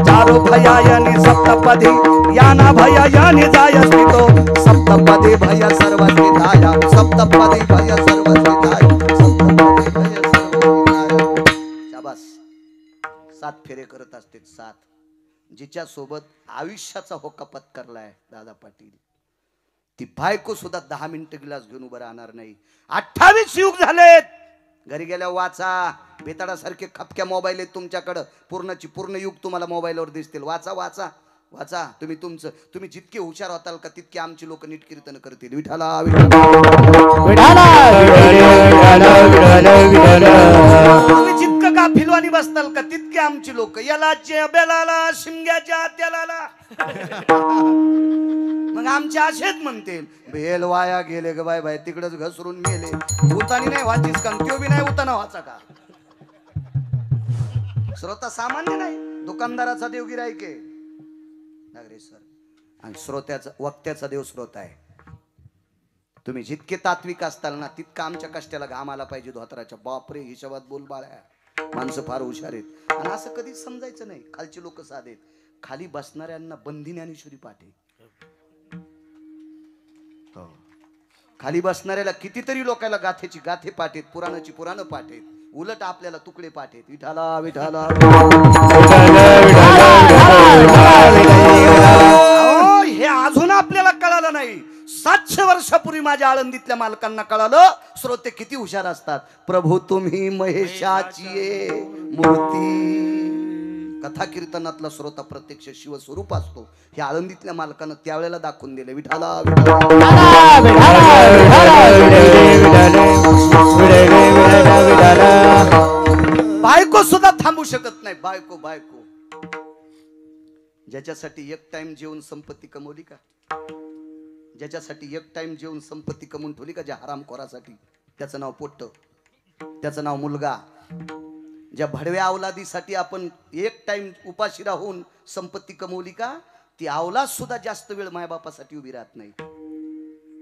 A: चारो भयायानी सप्तपदी याना भयायानी जायस्ति तो सप्तपदी भय सर्वस्थिताय सप्तपदी भय सर्वस्थिताय सप्तपदी भय सर्वस्थिताय. शाबास. 7 फेरे करत असते. 7 जिच्या सोबत आयुष्याचा होका पत्करलाय दादा पाटील, ती बायको सुद्धा 10 मिनिटं गिलास घेऊन उभं राहणार नाही. 28 युग झालेत. घरी गेल्या वाचा. बेताडासारखे खपक्या मोबाईल आहेत तुमच्याकडं. पूर्णची पूर्ण युग तुम्हाला मोबाईलवर दिसतील. वाचा वाचा. वाचा तुम्ही तुमचं. तुम्ही जितके हुशार होताल का तितके आमची लोक नीट कीर्तन करतील. विठाला विठाला तुम्ही जितकं गाफिलवाणी बसताल का तितके आमची लोक याला बेलाला शिमग्याच्या त्याला मग आमचे असेच म्हणते बेल वाया गेले ग बाय बाय तिकडच घसरून गेले. उतानी नाही वाचीस का त्यो बी नाही उताना वाचा का. श्रोता सामान्य नाही, दुकानदाराचा देव गिराईक आहे नागरेश्वर, आणि श्रोत्याचा वक्त्याचा देव श्रोता आहे. तुम्ही जितके तात्विक असताल ना तितका आमच्या कष्टाला घाम आला पाहिजे धोत्राच्या. बापरे हिशोबात बोल बाळ्या, माणसं फार हुशार आहेत. आणि असं कधीच समजायचं नाही खालचे लोक साधे, खाली बसणाऱ्यांना बंदी ज्ञानेश्वरी पाठ आहे. खाली बसणाऱ्याला कितीतरी लोकांना गाथेची गाथे पाठ आहेत, पुराणाची पुराण पाठ आहेत, उलट आपल्याला तुकडे पाठ आहेत. विठाला विठाला हे अजून आपल्याला कळालं नाही. 700 वर्षापूर्वी माझ्या आळंदीतल्या मालकांना कळालं श्रोते किती हुशार असतात. प्रभू तुम्ही महेशाची मूर्ती. कथा कीर्तनातला श्रोता प्रत्यक्ष शिवस्वरूप असतो. हे आळंदीतल्या मालकानं त्यावेळेला दाखवून दिले. विठाला बायको सुद्धा थांबू शकत नाही. बायको बायको ज्याच्यासाठी एक टाइम जेवून संपत्ती कमवली का, ज्याच्यासाठी एक टाइम जेवून संपत्ती कमवून ठेवली का, ज्या हरामखोरासाठी, त्याचं नाव पोट्ट, त्याचं नाव मुलगा. ज्या भडव्या अवलादीसाठी आपण एक टाइम उपाशी राहून संपत्ती कमवली का, ती अवलाद सुद्धा जास्त वेळ मायबापासाठी उभी राहत नाही.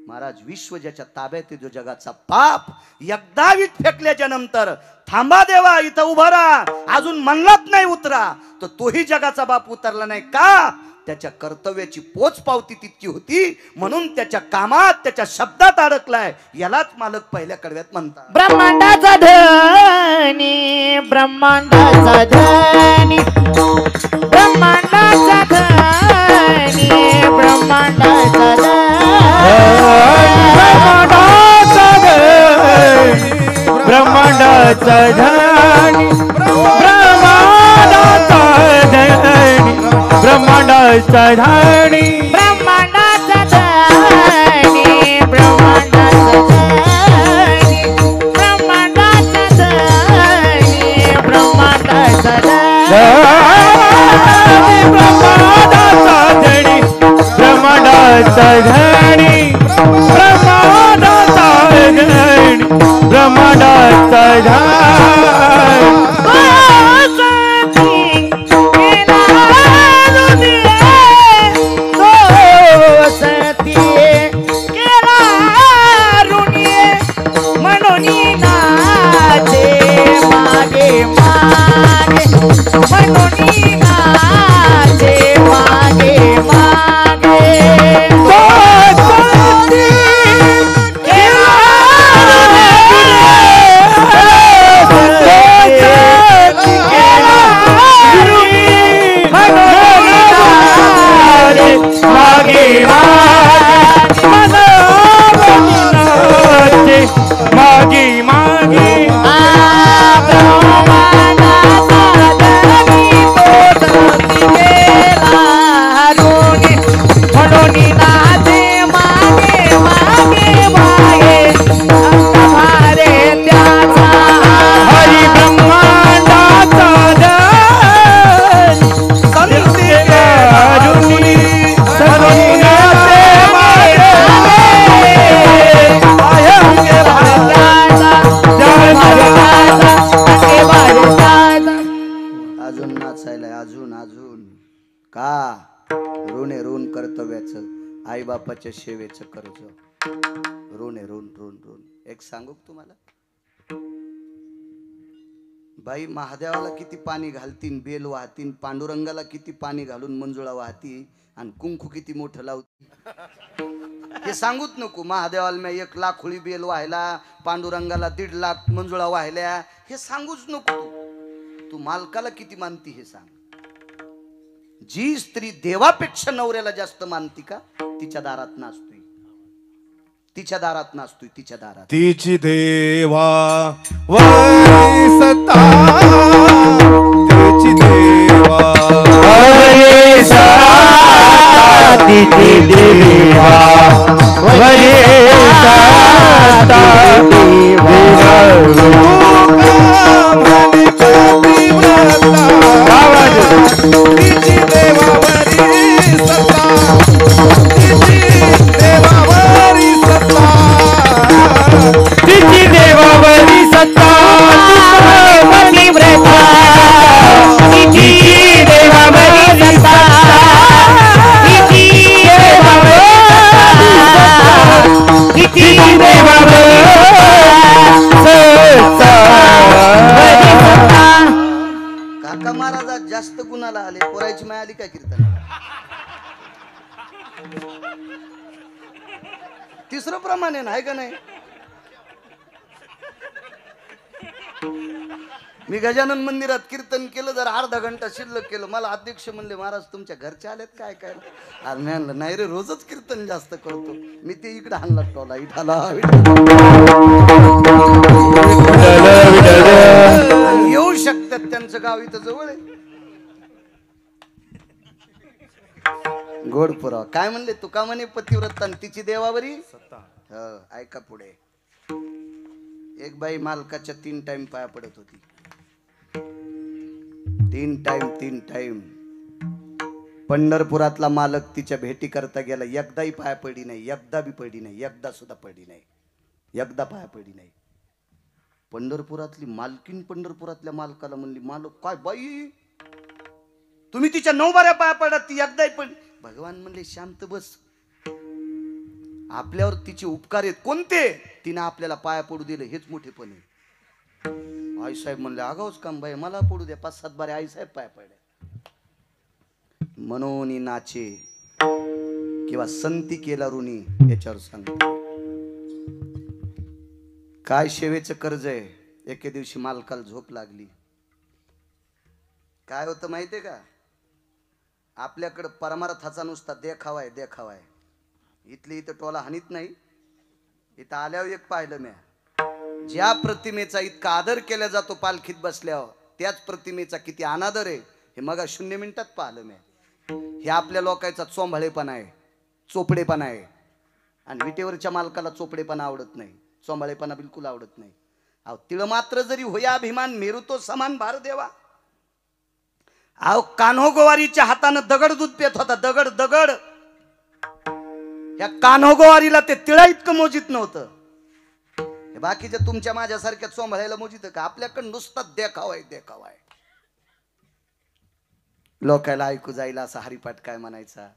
A: महाराज विश्व ज्याच्या ताब्यात आहे, जो जगाचा पाप, एकदा वीट फेकल्याच्या नंतर थांबा देवा इथं उभा राहा, अजून म्हणलात नाही उतरा, तर तोही जगाचा बाप उतरला नाही का. त्याच्या कर्तव्याची पोच पावती तितकी होती, म्हणून त्याच्या कामात त्याच्या शब्दात अडकलाय. यालाच मालक पहिल्या कडव्यात म्हणतात.
B: ब्रह्मांडाचा धनी, ब्रह्मांडाचा धनी, ब्रह्मांडाचा धनी, ब्रह्मांडाचा धनी, ब्रह्मांडाचा धनी, ब्रह्मांडाचा धनी, ब्रह्मांडाचा धनी, ब्रह्मांडाचा धनी, ब्रह्मांडाचा धनी, ब्रह्मांडाचा धनी, ब्रह्मांडाचा धनी, ब्रह्मांडाचा धनी, ब्रह्मांडाचा धनी, ब्रह्मांडाचा
A: बापाच्या सेवेचं कर्ज ऋण आहे, ऋण ऋण ऋण. एक सांगू तुम्हाला, बाई महादेवाला किती पाणी घालतीन, बेल वाहतीन, पांडुरंगाला किती पाणी घालून मंजुळा वाहती, आणि कुंकू किती मोठं लावती. हे सांगूच नको. महादेवाला मी 1 लाख होळी बेल व्हायला, पांडुरंगाला 1.5 लाख मंजुळा वाहिल्या, हे सांगूच नको. तू मालकाला किती मानती हे सांग. जी स्त्री देवापेक्षा नवऱ्याला जास्त मानती का, तिच्या दारात नाचतोय, तिच्या दारात नाचतोय, तिच्या दारात.
C: तिची देवा वरी सत्ता, तिची देवा वरी सत्ता.
B: देवा वरी सत्ता तिची देवावरी सत्ता पतिव्रता तिची देवावरी सत्ता तिची देवावरी सत्ता
A: काका महाराज जास्त गुणाला आले पोरायची माय आली काय कीर्तन तिसरं प्रमाणे आहे का नाही मी गजानन मंदिरात कीर्तन केलं जर अर्धा घंटा शिल्लक केलं मला अध्यक्ष म्हणले महाराज तुमच्या घरचे आलेत काय काय अरे मी म्हणलं नाही रे रोजच कीर्तन जास्त करतो मी ते इकडे आणला टोला इठाला येऊ शकतात त्यांचं गाव इथं जवळ आहे गोड पुरावा काय म्हणले तुका म्हणे पतिव्रता तिची देवावरी ऐका पुढे एक बाई मालकाच्या 3 टाइम पाया पडत होती 3 टाइम पंढरपुरातला मालक तिच्या भेटी करता गेला एकदाही पाया पडली नाही एकदा बी पडली नाही एकदा सुद्धा पडली नाही एकदा पाया पडली नाही पंढरपुरातली मालकीन पंढरपुरातल्या मालकाला म्हणली मालक काय बाई तुम्ही तिच्या 9 बाऱ्या पाया पडत ती एकदाही पण भगवान म्हणले शांत बस आपल्यावर तिचे उपकार आहेत कोणते तिने आपल्याला पाया पडू दिले हेच मोठेपण आहे आईसाहेब म्हणले आगाऊच काम बाई मला पडू द्या 5-7 बारे आईसाहेब पाया पडल्या म्हणून नाचे किंवा संती केला ऋणी याच्यावर सांग काय सेवेचं कर्ज आहे एके दिवशी मालकाला झोप लागली काय होतं माहितीये का आपल्याकडे परमार्थाचा नुसता देखावाय इथली इथं टोला हानीत नाही इथं आल्यावर एक पाहिलं म्या ज्या प्रतिमेचा इतका आदर केला जातो पालखीत बसल्यावर त्याच प्रतिमेचा किती अनादर आहे हे मग 0 मिनिटात पाहिलं म्या हे आपल्या लोकांचा चोंभाळेपणा आहे चोपडेपणा आहे आणि विटेवरच्या मालकाला चोपडेपणा आवडत नाही चोंभाळेपणा बिलकुल आवडत नाही अहो तिळ मात्र जरी होया अभिमान मेरू तो समान भार देवा अहो कान्हो गोवारीच्या हातानं दगड दूध पेत होता दगड या कान्हो गोवारीला ते तिळा इतकं मोजित नव्हतं हे बाकीच्या तुमच्या माझ्यासारख्या चोंभाळ्याला मोजित का आपल्याकडे नुसता देखावाय लोकायला ऐकू जायला असा हरिपाठ काय म्हणायचा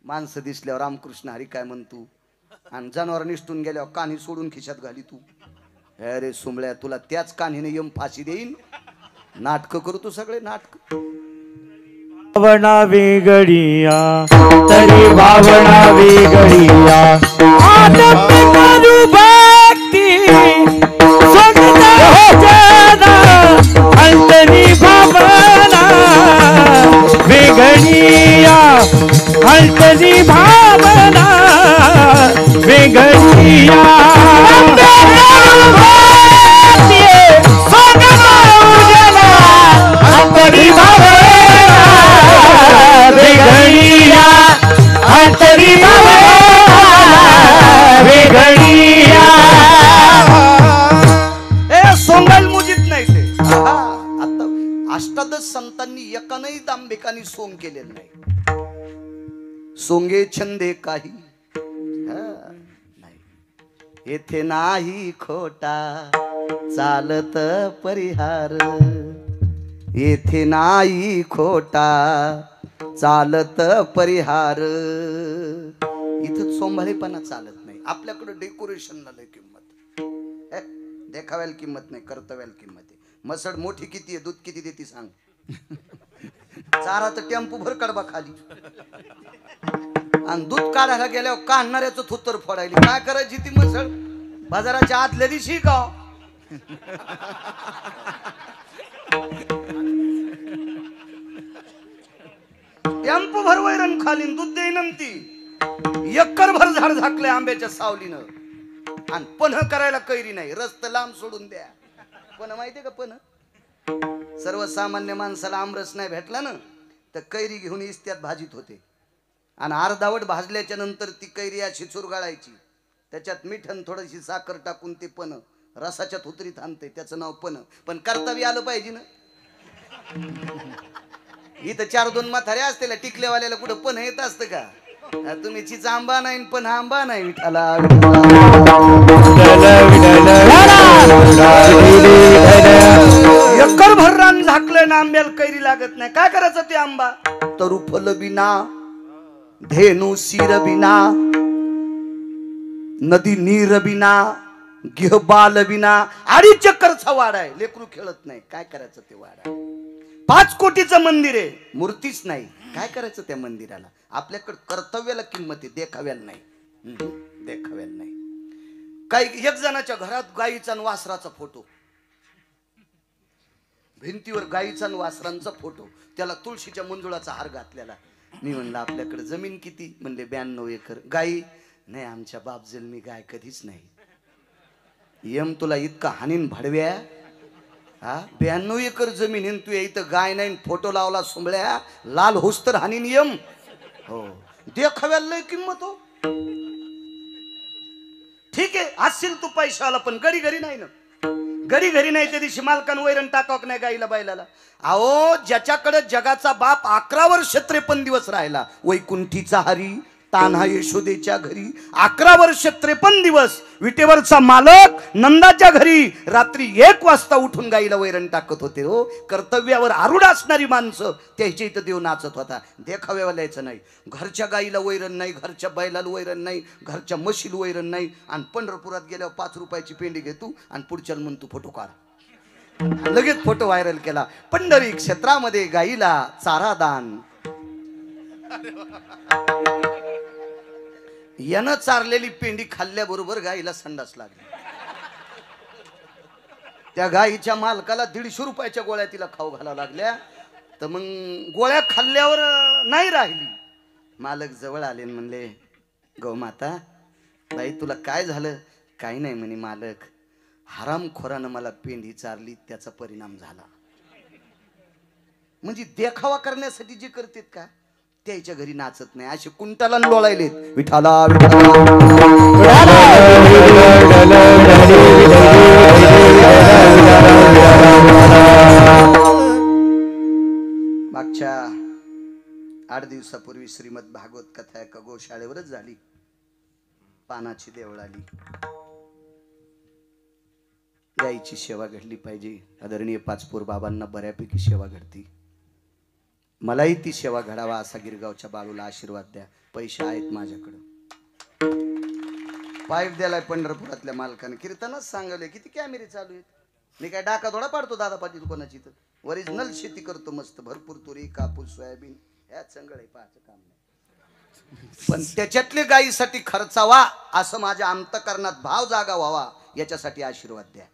A: माणसं दिसल्यावर रामकृष्ण हरी काय म्हणतो आणि जनावर निष्ठून गेल्यावर कान्ही सोडून खिशात घाली तू अरे सुंबळ्या तुला त्याच कान्हीने यम फाशी देईन नाटक करू तू सगळे नाटक
B: भावना वेगळिया तरी भावना वेगळिया आदम करू भक्ती सोगदा अंतरी भावना वेगळिया अंतरी भावना वेगळिया अंतरी भावना वेगळिया अंतरी वेगळिया
A: ए सोंगल मुजित नाही ते आता अष्टादश संतांनी एकानही दांभिकानी सोंग केलेलं नाही सोंगे छंदे काही नाही येथे नाही खोटा चालत परिहार येथे नाही खोटा चालत परिहार इथं सोंभाळेपणा चालत नाही आपल्याकडे डेकोरेशनला लय किंमत देखाव्याला किंमत नाही कर्तव्याला किंमत आहे मसड मोठी किती आहे दूध किती देते सांग चारा तर टेम्पो भर कडबा खाली आणि दूध काढायला गेल्यावर काढणाऱ्याचं थुत्तर फोडायली काय करायची ती मसड बाजाराच्या आतल्या दिवशी का टेम्पो भर वैरण खालीन दूध देईन ती एकर भर झाड झाकले आंब्याच्या सावलीनं आणि पन्ह करायला कैरी नाही रस्त लांब सोडून द्या पण माहितीये का पण सर्वसामान्य माणसाला आमरस नाही भेटला ना तर कैरी घेऊन इस्त्यात भाजीत होते आणि अर्धावट भाजल्याच्या नंतर ती कैरी अशी चुरगाळायची, त्याच्यात मीठ आणि थोडीशी साखर टाकून ते पण रसाच्या थुतरीत आणते, त्याचं नाव पण कर्तव्य आलं पाहिजे ना. इथं 4-2 म्हातारे असते टिकलेवाल्याला कुठं पण येत असतं का? तुम्ही चिचा आंबा नाही पण आंबा नाही विठाला. एकर भर रान झाकलं ना आंब्याला कैरी लागत नाही, काय करायचं ते आंबा? तरु फल बिना धेनु शिर बिना नदी नीर बिना गिह बाल बिना 2.5 चक्करचा वाडा आहे, लेकरू खेळत नाही, काय करायचं ते वाडा? 5 कोटीचं मंदिर आहे, मूर्तीच नाही, काय करायचं त्या मंदिराला? आपल्याकडे कर्तव्याला किंमत आहे, देखाव्याला नाही. देखाव्याला नाही. काही एक जणाच्या घरात गाईचा आणि वासराचा फोटो, भिंतीवर गाईचा आणि वासरांचा फोटो, त्याला तुळशीच्या मंजुळाचा हार घातलेला. मी म्हणलं आपल्याकडे जमीन किती? म्हणले 92 एकर. गाई नाही, आमच्या बाप जन्मी गाय कधीच नाही. यम तुला इतका हानीन भाडव्या, हा 92 एकर जमीन तू इथं गाय नाही, फोटो लावला सुंबळ्या, लाल होस तर हानीन यम. हो, देखाव्याला लय किंमत हो. ठीक आहे, असशील तू पैशाला, पण घरी घरी नाही ना. घरी घरी नाही त्या दिवशी मालकानं वैरण टाकावं नाही गाईला बैलाला. अहो, ज्याच्याकडे जगाचा बाप 11 वर्ष 53 दिवस राहिला, वैकुंठीचा हरी तान्हा यशोदेच्या घरी 11 वर्ष 53 दिवस विटेवरचा मालक नंदाच्या घरी रात्री 1 वाजता उठून गाईला वैरण टाकत होते. हो, कर्तव्यावर आरूढ असणारी माणसं त्याच्या इथं देव नाचत होता. देखाव्याला यायचं नाही. घरच्या गाईला वैरण नाही, घरच्या बैलाला वैरण नाही, घरच्या म्हशीला वैरण नाही, आणि पंढरपुरात गेल्यावर 5 रुपयाची पेंडी घेतो आणि पुढच्या म्हणून तू फोटो काढ. लगेच फोटो व्हायरल केला. पंढरी क्षेत्रामध्ये गाईला चारा दान. यानं चारलेली पेंडी खाल्ल्याबरोबर गाईला संडास लागली. त्या गाईच्या मालकाला 150 रुपयाच्या गोळ्या तिला खाऊ घालावं लागल्या. तर मग गोळ्या खाल्ल्यावर नाही राहिली. मालक जवळ आले म्हणले, गौ माता बाई तुला काय झालं? काही नाही म्हणे मालक, हरामखोरानं मला पेंडी चारली, त्याचा परिणाम झाला. म्हणजे देखावा करण्यासाठी जे करतेत का त्याच्या घरी नाचत नाही, असे कुंटाला लोळायलेत. विठाला मागच्या 8 दिवसापूर्वी श्रीमद भागवत कथा एका गोशाळेवरच झाली. पानाची देवळाली. गाईची सेवा घडली पाहिजे. आदरणीय पाचपूर बाबांना बऱ्यापैकी सेवा घडती. मलाही ती सेवा घडावा असा गिरगावच्या बाळूला आशीर्वाद द्या. पैसे आहेत माझ्याकडं. पाईप द्यालाय पंढरपुरातल्या मालकाने. कीर्तनच सांगले. किती कॅमेरे चालू आहेत. मी काय डाका थोडा पाडतो दादा पाटील कोणाची? तर ओरिजिनल शेती करतो मस्त. भरपूर तुरी कापूस सोयाबीन ह्यात संगळ आहे. पाहायचं काम नाही, पण त्याच्यातले गायीसाठी खर्चावा असं माझ्या अंतकरणात भाव जागा व्हावा याच्यासाठी आशीर्वाद द्या.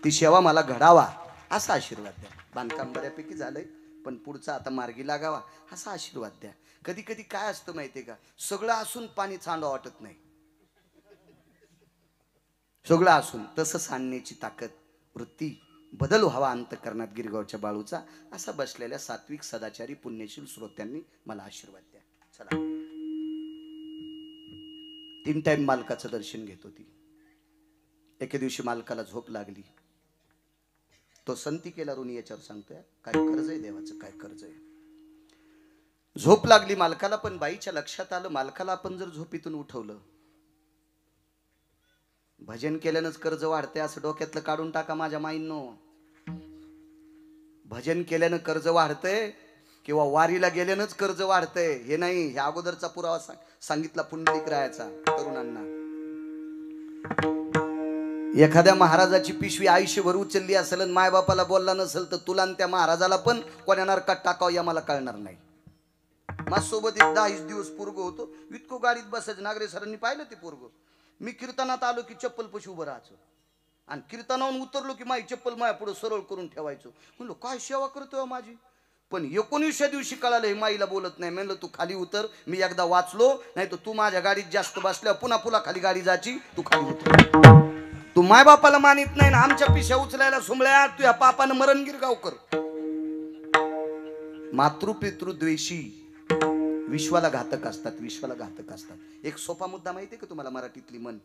A: ती सेवा मला घडावा असा आशीर्वाद द्या. बांधकाम बऱ्यापैकी झालंय, पण पुढचा आता मार्गी लागावा असा आशीर्वाद द्या. कधी कधी काय असतं माहितीये का, सगळं असून पाणी सांडावं वाटत नाही. सगळं असून तसं सांडण्याची ताकद, वृत्ती, बदल व्हावा अंतकरणात गिरगावच्या बाळूचा असा बसलेल्या सात्विक सदाचारी पुण्यशील श्रोत्यांनी मला आशीर्वाद द्या. चला, 3 टाइम मालकाचं दर्शन घेत होती. एके दिवशी मालकाला झोप लागली. तो संती केला ऋणी याच्यावर सांगतोय. काय कर्ज आहे देवाचं, काय कर्ज आहे. झोप लागली मालकाला, पण बाईच्या लक्षात आलं मालकाला आपण जर झोपीतून उठवलं, भजन केल्यानंच कर्ज वाढते असं डोक्यातलं काढून टाका माझ्या माईंनो. भजन केल्यानं कर्ज वाढतंय किंवा वारीला गेल्यानंच कर्ज वाढतंय हे नाही. ह्या अगोदरचा पुरावा सांगितला पुंडलिक रायाचा तरुणांना. एखाद्या महाराजाची पिशवी आयुष्यभर उचलली असेल आणि मायबापाला बोलला नसेल तर तुला आणि त्या महाराजाला पण कोण्या नरकात टाकावं या मला कळणार नाही. माझ्यासोबत एक 10 दिवस पोरगं होतो. इतकं गाडीत बसायचं. नागरे सरांनी पाहिलं ते पोरगं. मी कीर्तनात आलो की चप्पल पशी उभं राहायचं आणि कीर्तनावरून उतरलो की माझी चप्पल माझ्या पुढे सरळ करून ठेवायचो. म्हणलो काय सेवा करतोय माझी. पण 19व्या दिवशी कळालं हे माईला बोलत नाही. म्हणलं तू खाली उतर, मी एकदा वाचलो, नाही तर तू माझ्या गाडीत जास्त बसल्यावर पुन्हा पुन्हा खाली गाडी जायची, तू खाली उतर. तू माय बापाला मानित नाही ना आमच्या पिशा उचलायला सुंबळ्या. तू या पापानं मरण गिरगाव कर. मातृपितृ द्वेषी विश्वाला घातक असतात, विश्वाला घातक असतात. एक सोपा मुद्दा माहिती आहे का तुम्हाला मराठीतली म्हण,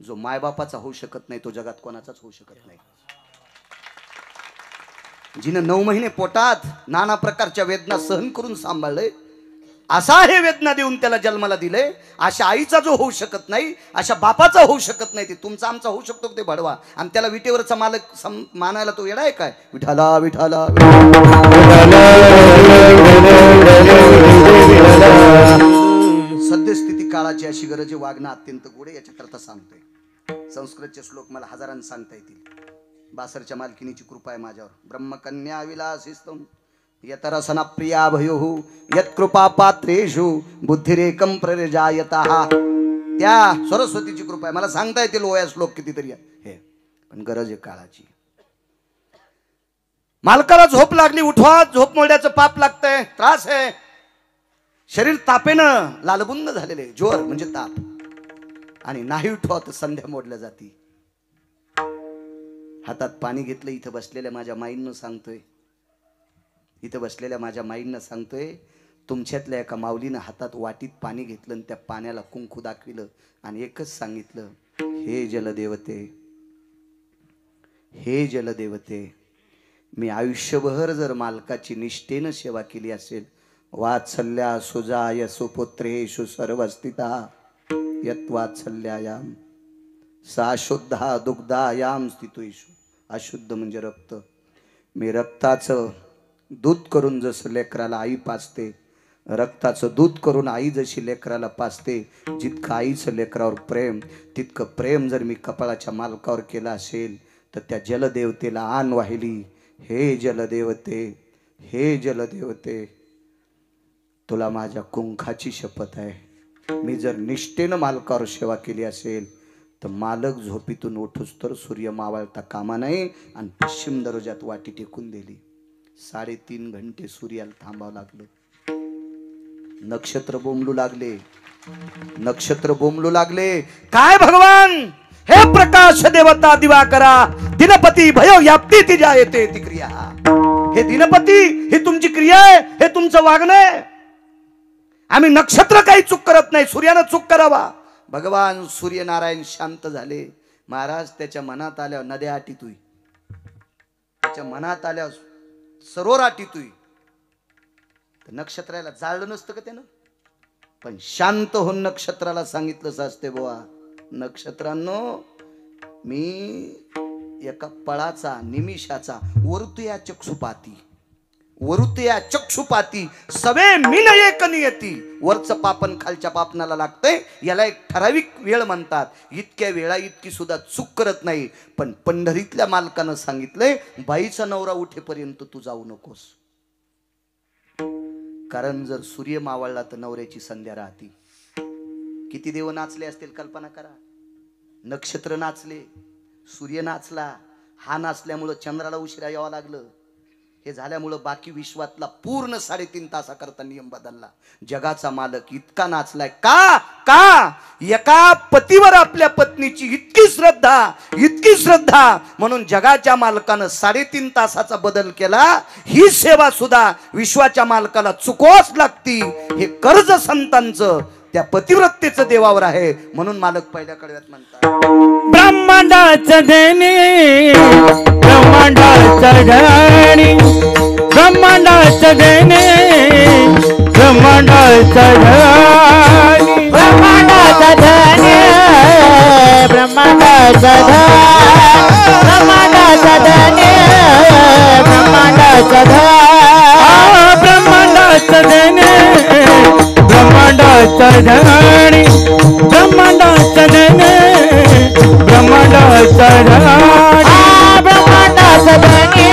A: जो मायबापाचा होऊ शकत नाही तो जगात कोणाचाच होऊ शकत नाही. जिनं 9 महिने पोटात नाना प्रकारच्या वेदना सहन करून सांभाळलंय, असा हे वेदना देऊन त्याला जन्माला दिले, अशा आईचा जो होऊ शकत नाही, अशा बापाचा होऊ शकत नाही, ते तुमचा आमचा होऊ शकतो ते भडवा. आणि त्याला विटेवरचा मालक मानायला तो येडा आहे काय? विठाला विठाला सद्यस्थिती काळाची अशी गरज आहे, वागणं अत्यंत गोड आहे. याच्याकरता सांगतोय. संस्कृतचे श्लोक मला हजारांनी सांगता येतील. बासरच्या मालकिनीची कृपा आहे माझ्यावर. ब्रह्मकन्या विलासिस्तम यतरसना प्रिया भयोः यत्कृपा पात्रेषु बुद्धिरेकं प्रजायतः. त्या सरस्वतीची कृपा आहे. मला सांगता येतील ओया श्लोक कितीतरी हे, पण गरज आहे काळाची. मालकाला झोप लागली, उठवा, झोप मोडण्याचं पाप लागतंय, त्रास आहे, शरीर तापेनं लालबुंद झालेले, जोर म्हणजे ताप, आणि नाही उठवा तर संध्या मोडल्या जाती. हातात पाणी घेतलं, इथं बसलेल्या माझ्या माईंना सांगतोय, इथं बसलेल्या माझ्या माईंना सांगतोय, तुमच्यातल्या एका माऊलीनं हातात वाटीत पाणी घेतलं आणि त्या पाण्याला कुंकू दाखविलं आणि एकच सांगितलं, हे जलदेवते, हे जलदेवते, मी आयुष्यभर जर मालकाची निष्ठेनं सेवा केली असेल, वात्सल्या सुजाय सुपुत्रेषु सर्वस्थिता यत् वात्सल्यायाम सा शुद्धा दुग्धायाम स्थितेषु. अशुद्ध म्हणजे रक्त. मी रक्ताचं दूध करून जसं लेकराला आई पाजते, रक्ताचं दूध करून आई जशी लेकराला पाजते, जितकं आईचं लेकरावर प्रेम, तितकं प्रेम जर मी कपाळाच्या मालकावर केलं असेल तर त्या जलदेवतेला आण वाहिली, हे जलदेवते, हे जलदेवते, तुला माझ्या कुंखाची शपथ आहे. मी जर निष्ठेनं मालकावर सेवा केली असेल तर मालक झोपीतून उठूस तर सूर्य मावळता कामा नये. आणि पश्चिम दरवाजात वाटी टेकून दिली. 3.5 घंटे सूर्याला थांबावं लागलं. नक्षत्र बोंबलू लागले, नक्षत्र बोंबलू लागले, काय भगवान, हे प्रकाश देवता दिवाकरा, दिनपती भयो व्याप्ती ती जायते ती क्रिया. हे दिनपती, ही तुमची क्रिया आहे, हे तुमचं वागणं आहे. आम्ही नक्षत्र काही चूक करत नाही, सूर्यानं चूक करावा. भगवान सूर्यनारायण शांत झाले. महाराज त्याच्या मनात आल्यावर नद्या आटीतुई, त्याच्या मनात आल्यावर सरोवर आटीतुई. नक्षत्राला जाळलं नसतं का त्यानं, पण शांत होऊन नक्षत्राला सांगितलं असते, बुवा नक्षत्रांनो, मी एका पळाचा निमिषाचा वरुतया चक्षुपाती, वरुतया चक्षुपाती सवे मिन एक नियती. वरचं पापन खालच्या पापनाला लागतंय, याला एक ठराविक वेळ म्हणतात. इतक्या वेळा इतकी सुद्धा चूक करत नाही. पण पंढरीतल्या मालकानं सांगितलंय, बाईचा नवरा उठेपर्यंत तू जाऊ नकोस, कारण जर सूर्य मावळला तर नवऱ्याची संध्या राहती. किती देव नाचले असतील कल्पना करा. नक्षत्र नाचले, सूर्य नाचला, हा नाचल्यामुळं चंद्राला उशिरा यावं लागलं. हे झाल्यामुळं बाकी विश्वातला पूर्ण 3.5 तासाकरता नियम बदलला. जगाचा मालक इतका नाचलाय का? का एका पतीवर आपल्या पत्नीची इतकी श्रद्धा, इतकी श्रद्धा, म्हणून जगाच्या मालकानं 3.5 तासाचा बदल केला. ही सेवा सुद्धा विश्वाच्या मालकाला चुकवाच लागती. हे कर्ज संतांचं, त्या पतिव्रतेचं देवावर आहे. म्हणून मालक पहिल्या कडव्यात म्हणतात,
B: ब्रह्मांडाचं देणे, ब्रह्मांडाचं धणी, ब्रह्मांडाचं देणे, ब्रह्मांडाचं धणी, ब्रह्मांडाचं धणी, ब्रह्मांडाचं धणी, ब्रह्मांडाचं धणी, ब्रह्मांडाचं धणी, ब्रह्मांडाचं देणे, ब्रह्मांडाचं धणी, ब्रह्मांडाचं देणे, ब्रह्मांडाचं धणी, ब्रह्मांडाचं धणी,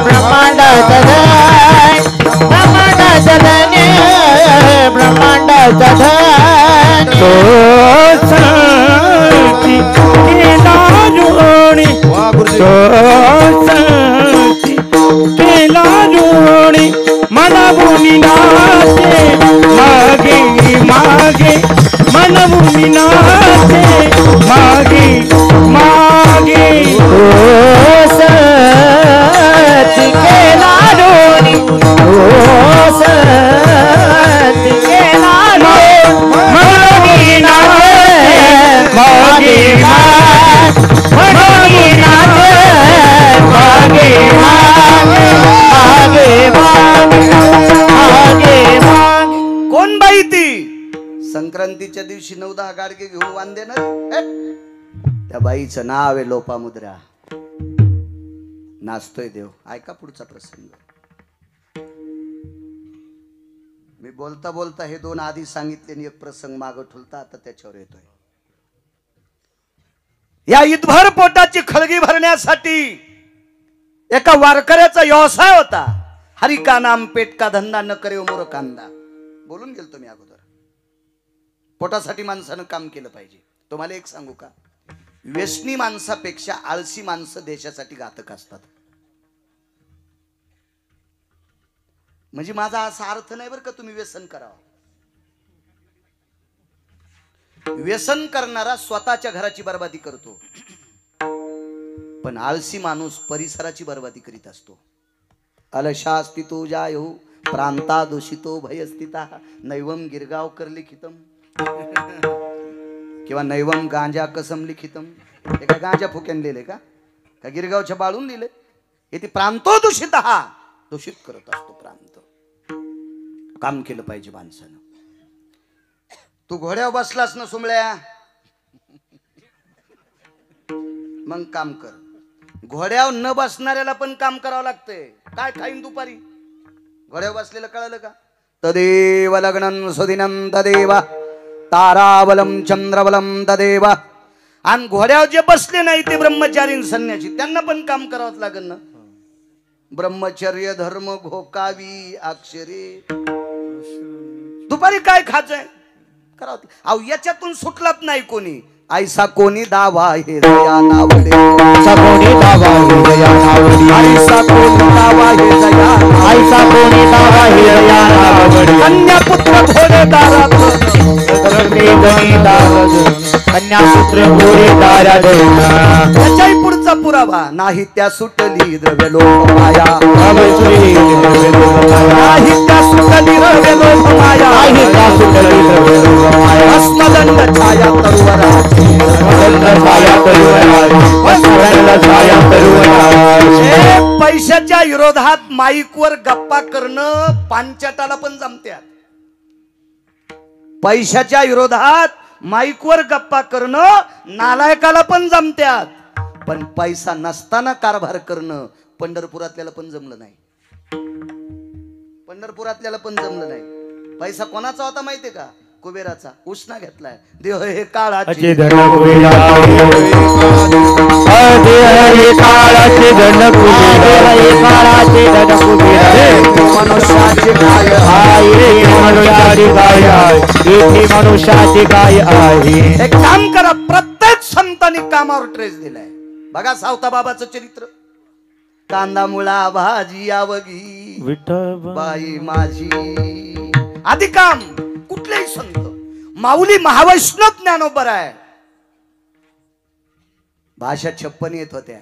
B: ब्रह्मांडाचं धणी, ब्रह्मांडाचं धणी, ब्रह्मांडाचं धणी. तो सांती केला जोडी, तो सांती केला जोडी, मला भूमी नाचे मागे मागे, मन भूमी नाचे
A: गणपतीच्या दिवशी 9-10 गाडगे घेऊन वाण देणार. त्या बाईचं नाव आहे लोपामुद्रा. नाचतोय देव. ऐका पुढचा प्रसंग. मी बोलता बोलता हे 2 आधी सांगितले आणि एक प्रसंग मागं ठुलता, आता त्याच्यावर येतोय. या ईदभर पोटाची खळगी भरण्यासाठी एका वारकऱ्याचा व्यवसाय होता. हरी का नाम पेट का धंदा न करे मोर कांदा. बोलून गेलो मी अगोदर. पोटासाठी माणसानं काम केलं पाहिजे. तुम्हाला एक सांगू का, व्यसनी माणसापेक्षा आळसी माणसं देशासाठी घातक असतात. म्हणजे माझा असा अर्थ नाही बरं का तुम्ही व्यसन करावं. व्यसन करणारा स्वतःच्या घराची बर्बादी करतो, पण आळसी माणूस परिसराची बर्बादी करीत असतो. अलशास्तितो जायो प्रांता दूषितो भयस्थिता नैवम गिरगावकर लिखितम किंवा नैवम गांजा कसम लिखितम. हे काय गांजा फुक्यान लिहिले का गिरगावच्या बाळून लिहिले? हे ती प्रांतो दूषित हा दूषित करत असतो. प्रांत काम केलं पाहिजे माणसानं. तू घोड्यावर बसलास ना सुमळ्या, मग काम कर. घोड्यावर न बसणाऱ्याला पण काम करावं लागतंय. काय खाईन दुपारी? घोड्यावर बसलेलं कळलं का? तदेव लग्नं सुदिनं तदेव ताराबलम चंद्रबलम तदेव. आणि घोड्यावर जे बसले नाही ते ब्रह्मचारी संन्यासी, त्यांना पण काम करावंच लागेल ना. ब्रह्मचर्य धर्म घोकावी अक्षरे. दुपारी काय खायचंय करावं. अहो याच्यातून सुटलात नाही कोणी. ऐसा कोणी दावा हे जया नावडे.
B: ऐसा कोणी दावा हे जया नावडे.
A: ऐसा कोणी दावा हे जया.
B: ऐसा कोणी दावा हे जया नावडे.
A: कन्या पुत्र घोडे दारात
B: कन्या पुत्र घोडे दारात.
A: त्याच्याही पुढचा पुरावा नाही त्या सुटली द्रव्य लोभ माया. नाही त्या सुटली द्रव्य लोभ माया.
B: नाही त्या सुटली द्रव्य लोभ माया.
A: भस्मदंड छाया तरुवरा. पैशाच्या विरोधात माईकवर गप्पा करणं पांचटाला पण जमत्यात. पैशाच्या विरोधात माईकवर गप्पा करणं नालायकाला पण जमत्यात. पण पैसा नसताना कारभार करणं पंढरपुरातल्याला पण जमलं नाही. पंढरपुरातल्याला पण जमलं नाही. पैसा कोणाचा होता माहितीये का? कुबेराचा. उसना घेतलाय. देव हे काळाचे
B: धन कुबेरा. काळाचे धन कुबेरा. काळाचे धन कुबेरा.
A: मनुष्याचे काय
B: आहे मनुष्याची काय आहे. इथे मनुष्याची काय आहे.
A: एक काम करा, प्रत्येक संतांनी कामावर ट्रेस दिलाय. बघा सावता बाबाचं चरित्र. कांदा मुळा भाजी आवगी
B: विठ्ठल
A: बाई माझी. आधी काम कुठलेही संत. माऊली महावैष्णव ज्ञानोबर आहे. भाषा 56 येत होत्या.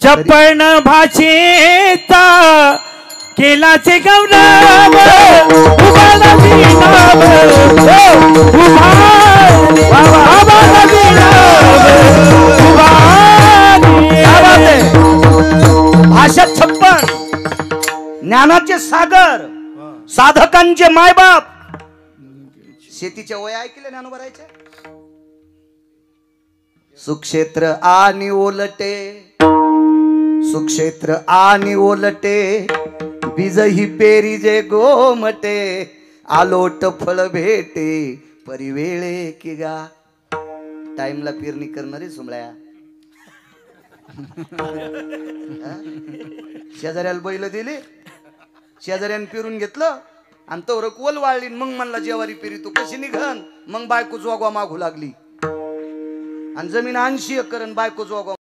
B: चप्पण भाषेचा केलाचे गौरव. उभाला विनाव. उभाला विनाव.
A: भाषा 56. ज्ञानाचे सागर, साधकांचे मायबाप. शेतीच्या वया ऐकले ज्ञानोबरायचे. सुक्षेत्र आणि ओलटे. सुक्षेत्र आणि ओलटे. बीज ही पेरी जे गोमटे. आलोट फळ भेटे परिवेळे की गा. टाइमला पेरणी करणारी सुमळ्या. शेजाऱ्याला बैल दिली. शेजाऱ्यानं पेरून घेतलं आणि तो रकवल वाळली. मग म्हणला जेवारी पेरी तू कशी निघन. मग बायको जोगवा मागू लागली आणि जमीन 80 एकर बायको जोगवा